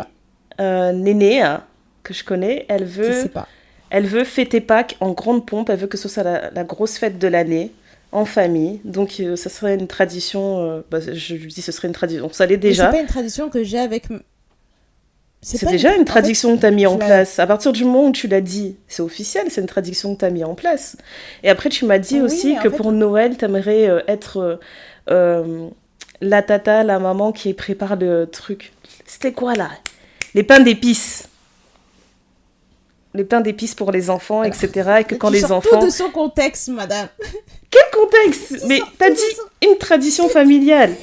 Speaker 1: que je connais, elle veut fêter Pâques en grande pompe. Elle veut que ce soit la grosse fête de l'année. En famille, donc ça serait une tradition, je lui dis ce serait une tradition, ça l'est déjà.
Speaker 2: Mais c'est pas une tradition que j'ai avec...
Speaker 1: C'est déjà une tradition que tu as mis en place. À partir du moment où tu l'as dit, c'est officiel, c'est une tradition que tu as mis en place. Et après, tu m'as dit aussi que pour Noël, tu aimerais être la tata, la maman qui prépare le truc. C'était quoi là? Les pains d'épices. Les pains d'épices pour les enfants, etc. Et que quand les enfants...
Speaker 2: tout de son contexte, madame.
Speaker 1: Quel contexte? Mais t'as dit une tradition familiale.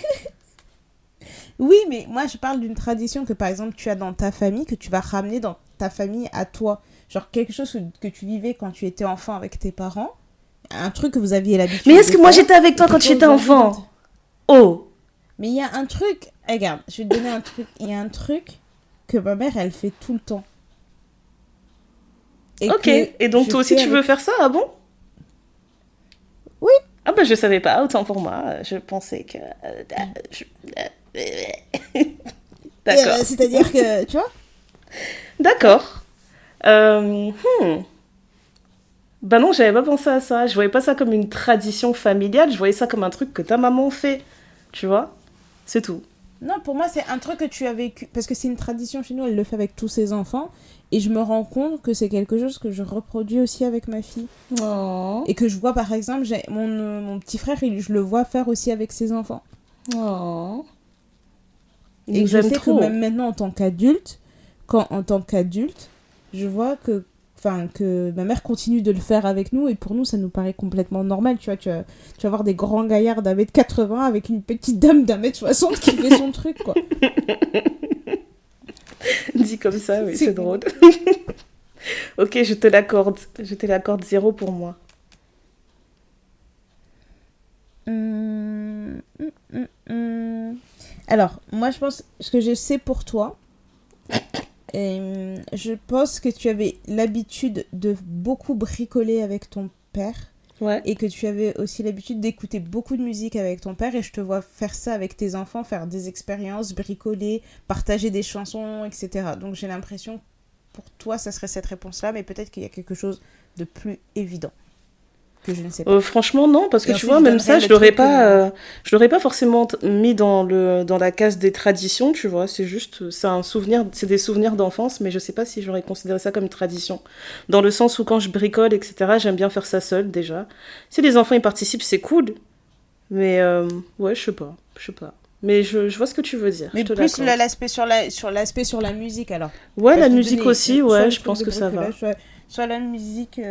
Speaker 2: Oui, mais moi, je parle d'une tradition que, par exemple, tu as dans ta famille, que tu vas ramener dans ta famille à toi. Genre quelque chose que tu vivais quand tu étais enfant avec tes parents. Un truc que vous aviez l'habitude de faire.
Speaker 1: Mais est-ce que moi, j'étais avec toi quand tu étais enfant? Oh!
Speaker 2: Mais il y a un truc... Regarde, je vais te donner un truc. Il y a un truc que ma mère, elle fait tout le temps.
Speaker 1: Et donc toi aussi tu veux faire ça, ah bon? Ah bah je savais pas, autant pour moi. Je pensais que... D'accord.
Speaker 2: C'est-à-dire que, tu vois.
Speaker 1: D'accord. Bah non, j'avais pas pensé à ça. Je voyais pas ça comme une tradition familiale, je voyais ça comme un truc que ta maman fait. Tu vois? C'est tout.
Speaker 2: Non, pour moi, c'est un truc que tu as vécu. Parce que c'est une tradition chez nous, elle le fait avec tous ses enfants. Et je me rends compte que c'est quelque chose que je reproduis aussi avec ma fille.
Speaker 1: Oh.
Speaker 2: Et que je vois, par exemple, mon petit frère, je le vois faire aussi avec ses enfants.
Speaker 1: Oh.
Speaker 2: Et je sais que même maintenant, en tant qu'adulte, je vois que ma mère continue de le faire avec nous, et pour nous, ça nous paraît complètement normal. Tu vois, tu vas voir des grands gaillards d'1m80 avec une petite dame d'1m60 qui fait son truc, quoi.
Speaker 1: Dit comme ça, oui, c'est drôle. Ok, je te l'accorde. Je te l'accorde 0 pour moi.
Speaker 2: Alors, moi, je pense ce que je sais pour toi. Je pense que tu avais l'habitude de beaucoup bricoler avec ton père.
Speaker 1: Ouais.
Speaker 2: Et que tu avais aussi l'habitude d'écouter beaucoup de musique avec ton père. Et je te vois faire ça avec tes enfants, faire des expériences, bricoler, partager des chansons, etc. Donc j'ai l'impression, pour toi, ça serait cette réponse-là. Mais peut-être qu'il y a quelque chose de plus évident que je ne sais pas.
Speaker 1: Franchement, non, parce que tu vois, même ça, je l'aurais pas forcément mis dans la case des traditions, tu vois. C'est juste, c'est des souvenirs d'enfance, mais je sais pas si j'aurais considéré ça comme une tradition. Dans le sens où quand je bricole, etc., j'aime bien faire ça seule, déjà. Si les enfants y participent, c'est cool. Mais, ouais, je sais pas. Mais je vois ce que tu veux dire.
Speaker 2: Mais plus l'aspect sur la musique, alors.
Speaker 1: Ouais, la musique aussi, ouais, je pense que ça va.
Speaker 2: Soit la musique,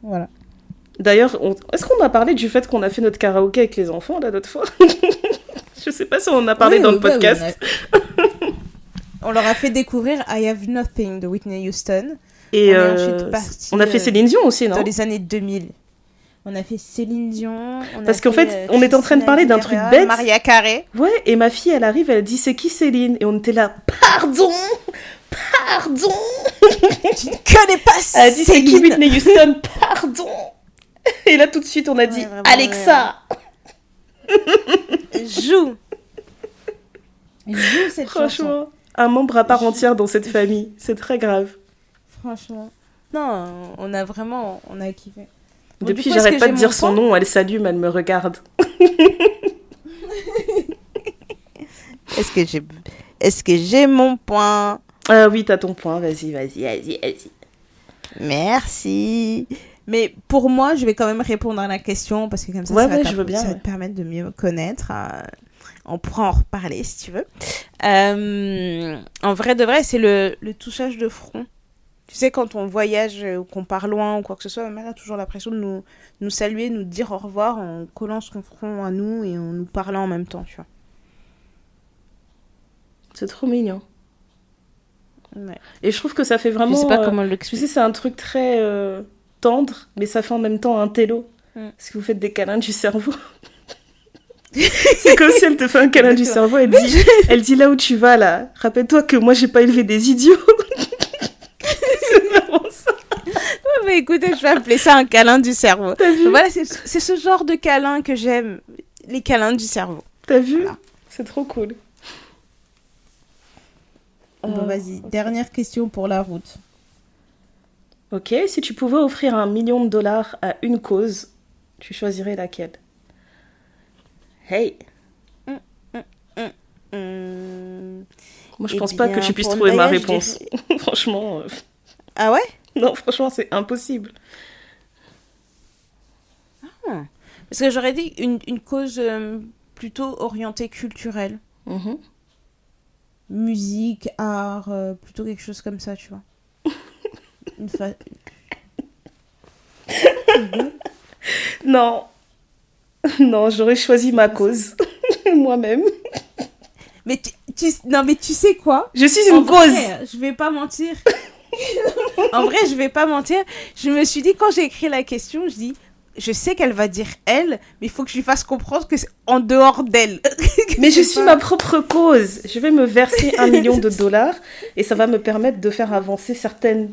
Speaker 2: voilà.
Speaker 1: D'ailleurs, est-ce qu'on a parlé du fait qu'on a fait notre karaoké avec les enfants, là, l'autre fois? Je sais pas si on en a parlé dans le podcast.
Speaker 2: On leur a fait découvrir I Have Nothing de Whitney Houston.
Speaker 1: Et on a fait Céline Dion aussi, non?
Speaker 2: Dans les années 2000. On a fait Céline Dion.
Speaker 1: Parce qu'en fait, on était en train de parler d'un truc bête.
Speaker 2: Maria Carey.
Speaker 1: Ouais, et ma fille, elle arrive, elle dit c'est qui Céline? Et on était là, pardon.
Speaker 2: Tu ne connais pas Céline.
Speaker 1: Elle a dit c'est qui Whitney Houston? Pardon. Et là, tout de suite, on a dit Alexa.
Speaker 2: Joue cette
Speaker 1: Franchement,
Speaker 2: chanson.
Speaker 1: Un membre à part entière dans cette famille. C'est très grave.
Speaker 2: Franchement. Non, on a kiffé. Bon,
Speaker 1: depuis, j'arrête pas de dire son nom, elle s'allume, elle me regarde.
Speaker 2: Est-ce que j'ai mon point?
Speaker 1: Oui, t'as ton point, vas-y.
Speaker 2: Merci. Mais pour moi, je vais quand même répondre à la question, parce que comme ça, ça va te permettre de mieux me connaître. On pourra en reparler si tu veux. En vrai de vrai, c'est le touchage de front. Tu sais, quand on voyage ou qu'on part loin ou quoi que ce soit, ma mère a toujours l'impression de nous saluer, nous dire au revoir en collant son front à nous et en nous parlant en même temps, tu vois.
Speaker 1: C'est trop mignon.
Speaker 2: Ouais.
Speaker 1: Et je trouve que ça fait vraiment...
Speaker 2: Je sais pas comment l'expliquer.
Speaker 1: Tu sais, c'est un truc très tendre, mais ça fait en même temps un télo. Parce que vous faites des câlins du cerveau. C'est comme si elle te fait un câlin du cerveau, elle dit là où tu vas, là. Rappelle-toi que moi, j'ai pas élevé des idiots. C'est vraiment ça.
Speaker 2: Ouais, mais écoutez, je vais appeler ça un câlin du cerveau.
Speaker 1: T'as vu?
Speaker 2: Voilà, c'est ce genre de câlin que j'aime. Les câlins du cerveau.
Speaker 1: T'as vu? Voilà. C'est trop cool.
Speaker 2: Bon, vas-y, okay. Dernière question pour la route.
Speaker 1: Ok, si tu pouvais offrir $1 million à une cause, tu choisirais laquelle? Hey. Moi, je pense pas que tu puisses trouver ma réponse. Franchement.
Speaker 2: Ah ouais?
Speaker 1: Non, franchement, c'est impossible.
Speaker 2: Ah. Parce que j'aurais dit une cause plutôt orientée culturelle.
Speaker 1: Mm-hmm.
Speaker 2: Musique, art, plutôt quelque chose comme ça, tu vois.
Speaker 1: Non. Non, j'aurais choisi ma cause. Moi-même.
Speaker 2: Mais tu sais quoi?
Speaker 1: Je suis une cause.
Speaker 2: Vrai, je vais pas mentir. En vrai, je vais pas mentir. Je me suis dit, quand j'ai écrit la question, je dis, je sais qu'elle va dire elle, mais il faut que je lui fasse comprendre que c'est en dehors d'elle.
Speaker 1: Mais je suis ma propre cause. Je vais me verser $1 million et ça va me permettre de faire avancer certains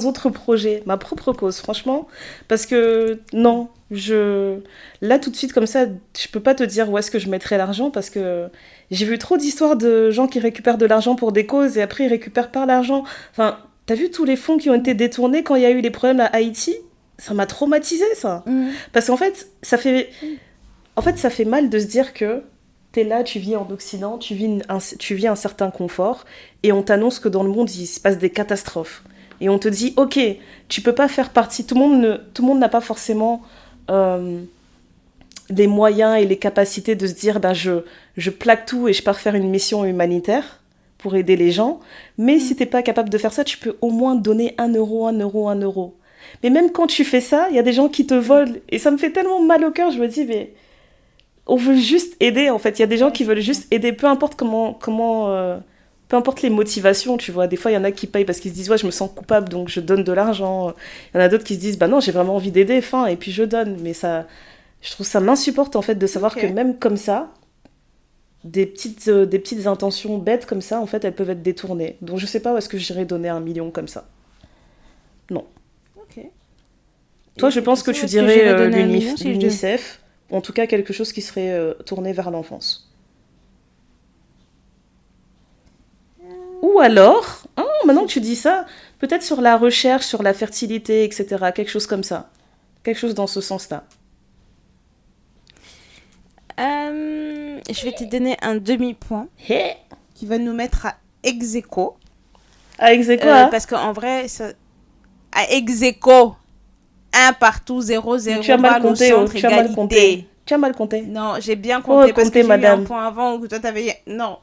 Speaker 1: autres projets. Ma propre cause, franchement. Parce que non, là tout de suite comme ça, je peux pas te dire où est-ce que je mettrai l'argent parce que j'ai vu trop d'histoires de gens qui récupèrent de l'argent pour des causes et après ils récupèrent pas l'argent. Enfin, t'as vu tous les fonds qui ont été détournés quand il y a eu les problèmes à Haïti ? Ça m'a traumatisé ça. Parce qu'en fait, ça fait mal de se dire que t'es là, tu vis en Occident, tu vis un certain confort, et on t'annonce que dans le monde, il se passe des catastrophes. Et on te dit, ok, tu peux pas faire partie, tout le monde n'a pas forcément les moyens et les capacités de se dire, ben je plaque tout et je pars faire une mission humanitaire pour aider les gens, mais si t'es pas capable de faire ça, tu peux au moins donner 1 euro, 1 euro, 1 euro. Mais même quand tu fais ça, il y a des gens qui te volent, et ça me fait tellement mal au cœur, je me dis, mais on veut juste aider, en fait. Il y a des gens qui veulent juste aider, peu importe peu importe les motivations, tu vois. Des fois, il y en a qui payent parce qu'ils se disent, ouais, je me sens coupable, donc je donne de l'argent. Il y en a d'autres qui se disent, bah non, j'ai vraiment envie d'aider, et puis je donne. Mais ça, je trouve ça m'insupporte, en fait, de savoir que même comme ça, des petites intentions bêtes comme ça, en fait, elles peuvent être détournées. Donc je sais pas où est-ce que j'irais donner 1 million comme ça. Non.
Speaker 2: Ok.
Speaker 1: Toi, je pense que tu dirais l'UNICEF, ou en tout cas quelque chose qui serait tourné vers l'enfance. Ou alors, maintenant que tu dis ça, peut-être sur la recherche, sur la fertilité, etc. Quelque chose comme ça. Quelque chose dans ce sens-là.
Speaker 2: Je vais te donner un demi-point qui va nous mettre à ex-aequo.
Speaker 1: À ex-aequo,
Speaker 2: parce qu'en vrai, à ex-aequo, 1 partout, 0, 0,
Speaker 1: tu as mal compté,
Speaker 2: tu
Speaker 1: as mal compté.
Speaker 2: Non, j'ai bien compté parce que j'ai
Speaker 1: madame.
Speaker 2: eu un point avant où toi t'avais... Non,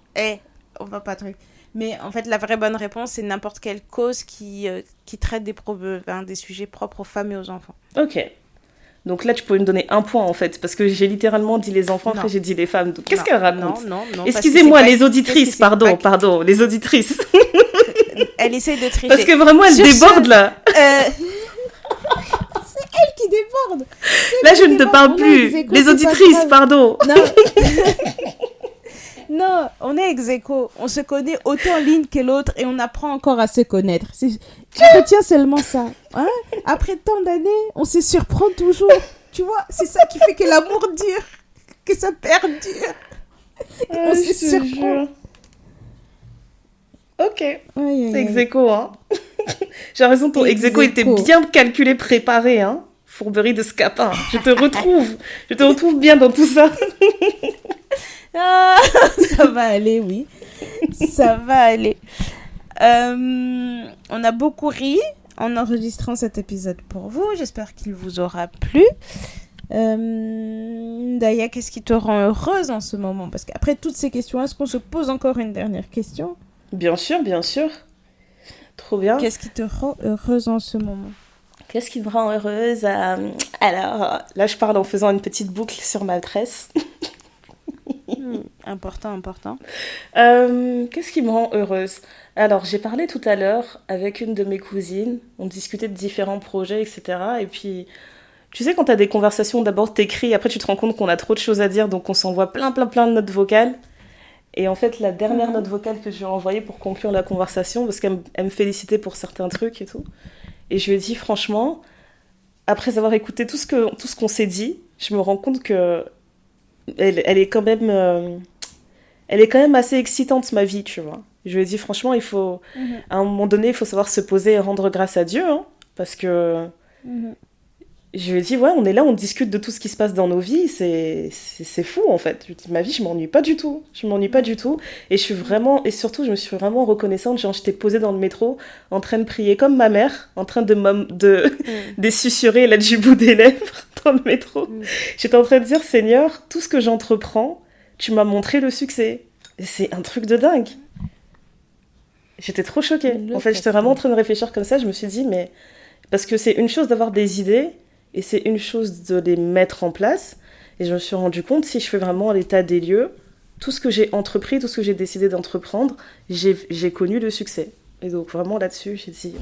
Speaker 2: on va pas truc. Mais en fait, la vraie bonne réponse, c'est n'importe quelle cause qui traite des sujets propres aux femmes et aux enfants.
Speaker 1: Ok. Donc là, tu pouvais me donner 1 point, en fait, parce que j'ai littéralement dit les enfants, après j'ai dit les femmes. Donc, qu'est-ce qu'elle raconte ?
Speaker 2: Non.
Speaker 1: Excusez-moi, les auditrices, pardon, les auditrices.
Speaker 2: Elle essaye de tricher.
Speaker 1: Parce que vraiment, elle déborde, là.
Speaker 2: C'est elle qui déborde.
Speaker 1: Là, je ne te parle plus. Les auditrices, pardon.
Speaker 2: Non, on est ex-aequo. On se connaît autant l'une que l'autre et on apprend encore à se connaître. Tu retiens seulement ça. Hein? Après tant d'années, on se surprend toujours. Tu vois, c'est ça qui fait que l'amour dure, que ça perdure. On se surprend.
Speaker 1: Ok. C'est ex-aequo, hein. J'ai l'impression que ton ex-aequo était bien calculé, préparé, hein. Fourberie de scapin. Je te retrouve bien dans tout ça.
Speaker 2: Ça va aller, oui. Ça va aller. On a beaucoup ri en enregistrant cet épisode pour vous. J'espère qu'il vous aura plu. Daya, qu'est-ce qui te rend heureuse en ce moment ? Parce qu'après toutes ces questions, est-ce qu'on se pose encore une dernière question ?
Speaker 1: Bien sûr, bien sûr. Trop bien.
Speaker 2: Qu'est-ce qui te rend heureuse en ce moment ?
Speaker 1: Qu'est-ce qui me rend heureuse ? Alors, là, je parle en faisant une petite boucle sur ma tresse.
Speaker 2: Important.
Speaker 1: Qu'est-ce qui me rend heureuse ? Alors, j'ai parlé tout à l'heure avec une de mes cousines. On discutait de différents projets, etc. Et puis, tu sais, quand tu as des conversations, d'abord t'écris, après tu te rends compte qu'on a trop de choses à dire, donc on s'envoie plein de notes vocales. Et en fait, la dernière note vocale que je lui ai envoyée pour conclure la conversation, parce qu'elle me félicitait pour certains trucs et tout. Et je lui ai dit, franchement, après avoir écouté tout ce qu'on s'est dit, je me rends compte que elle est quand même assez excitante, ma vie, tu vois. Je lui ai dit, franchement, il faut, à un moment donné, il faut savoir se poser et rendre grâce à Dieu, hein, parce que je lui ai dit, ouais, on est là, on discute de tout ce qui se passe dans nos vies, c'est fou, en fait. Je lui ai dit, ma vie, je m'ennuie pas du tout. Et surtout, je me suis vraiment reconnaissante, genre, j'étais posée dans le métro, en train de prier comme ma mère, en train de susurrer là du bout des lèvres dans le métro. J'étais en train de dire, Seigneur, tout ce que j'entreprends, tu m'as montré le succès. Et c'est un truc de dingue. J'étais trop choquée. En fait, j'étais vraiment en train de réfléchir comme ça, je me suis dit, mais... Parce que c'est une chose d'avoir des idées, et c'est une chose de les mettre en place. Et je me suis rendu compte, si je fais vraiment l'état des lieux, tout ce que j'ai entrepris, tout ce que j'ai décidé d'entreprendre, j'ai connu le succès. Et donc vraiment là-dessus, j'ai dit,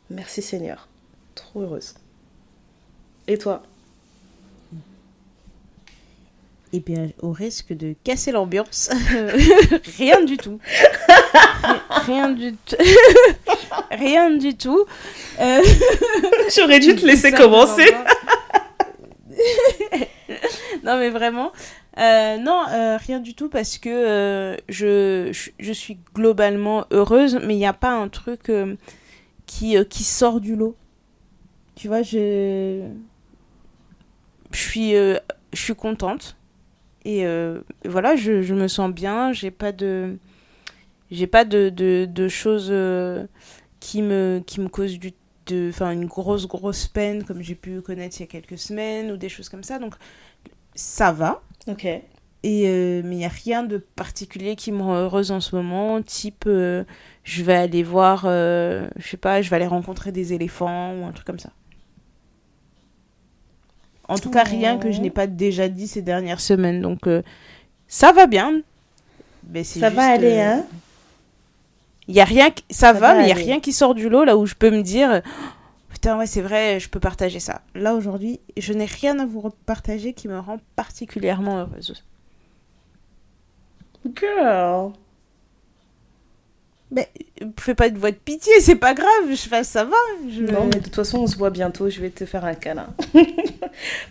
Speaker 1: merci Seigneur. Trop heureuse. Et toi?
Speaker 2: Eh bien, au risque de casser l'ambiance, rien du tout. Rien du tout. Rien du tout.
Speaker 1: J'aurais dû te laisser commencer.
Speaker 2: Non, mais vraiment. Non, rien du tout parce que je suis globalement heureuse, mais il n'y a pas un truc qui sort du lot. Tu vois, je suis contente. Et voilà, je me sens bien, j'ai pas de choses qui me causent une grosse peine comme j'ai pu connaître il y a quelques semaines ou des choses comme ça. Donc ça va.
Speaker 1: Ok.
Speaker 2: Et mais il n'y a rien de particulier qui me rend heureuse en ce moment, type je vais aller voir, je sais pas, je vais aller rencontrer des éléphants ou un truc comme ça. En tout cas, rien que je n'ai pas déjà dit ces dernières semaines. Donc, ça va bien. Mais c'est
Speaker 1: ça
Speaker 2: juste,
Speaker 1: va aller, hein?
Speaker 2: Y a rien ça va, mais il n'y a
Speaker 1: aller.
Speaker 2: rien qui sort du lot là où je peux me dire putain, ouais, c'est vrai, je peux partager ça. Là, aujourd'hui, je n'ai rien à vous partager qui me rend particulièrement heureuse.
Speaker 1: Girl.
Speaker 2: Mais fais pas de voix de pitié, c'est pas grave, ça va.
Speaker 1: Non, mais de toute façon, on se voit bientôt, je vais te faire un câlin.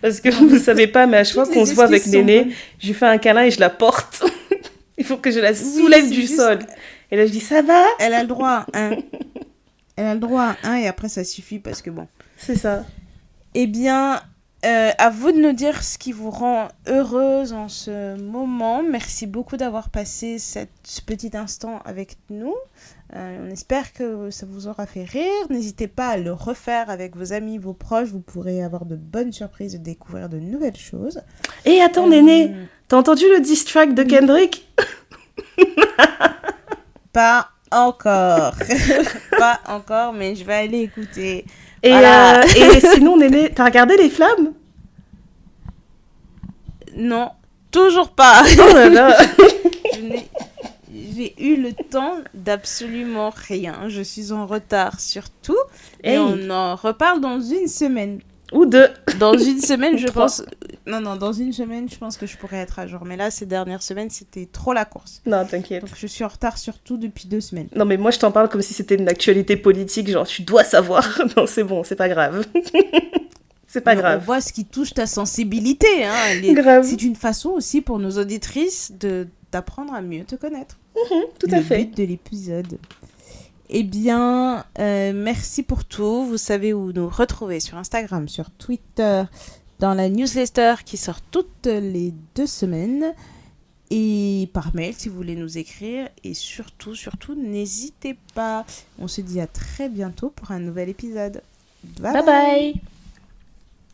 Speaker 1: Parce que vous savez pas, mais à chaque fois qu'on se voit avec Néné, je lui fais un câlin et je la porte. Il faut que je la soulève du sol. Et là, je dis, ça va?
Speaker 2: Elle a le droit à un. Elle a le droit à un et après, ça suffit parce que bon.
Speaker 1: C'est ça.
Speaker 2: Eh bien, à vous de nous dire ce qui vous rend heureuse en ce moment. Merci beaucoup d'avoir passé ce petit instant avec nous. On espère que ça vous aura fait rire. N'hésitez pas à le refaire avec vos amis, vos proches. Vous pourrez avoir de bonnes surprises et découvrir de nouvelles choses.
Speaker 1: Et attends, Néné, t'as entendu le diss track de Kendrick?
Speaker 2: Pas encore. Pas encore, mais je vais aller écouter.
Speaker 1: Et, voilà. Et sinon, Néné, t'as regardé Les Flammes?
Speaker 2: Non, toujours pas.
Speaker 1: Oh là là.
Speaker 2: J'ai eu le temps d'absolument rien. Je suis en retard sur tout. Et on en reparle dans une semaine.
Speaker 1: Ou deux.
Speaker 2: Dans une semaine, je pense... Non, dans une semaine, je pense que je pourrais être à jour. Mais là, ces dernières semaines, c'était trop la course.
Speaker 1: Non, t'inquiète.
Speaker 2: Donc, je suis en retard sur tout depuis 2 semaines.
Speaker 1: Non, mais moi, je t'en parle comme si c'était une actualité politique. Genre, tu dois savoir. Non, c'est bon, c'est pas grave. C'est pas grave.
Speaker 2: On voit ce qui touche ta sensibilité. Hein.
Speaker 1: Grave.
Speaker 2: C'est une façon aussi pour nos auditrices d'apprendre à mieux te connaître.
Speaker 1: Tout à fait.
Speaker 2: Le but de l'épisode. Eh bien, merci pour tout. Vous savez où nous retrouver sur Instagram, sur Twitter, dans la newsletter qui sort toutes les 2 semaines et par mail si vous voulez nous écrire. Et surtout, n'hésitez pas. On se dit à très bientôt pour un nouvel épisode. Bye bye.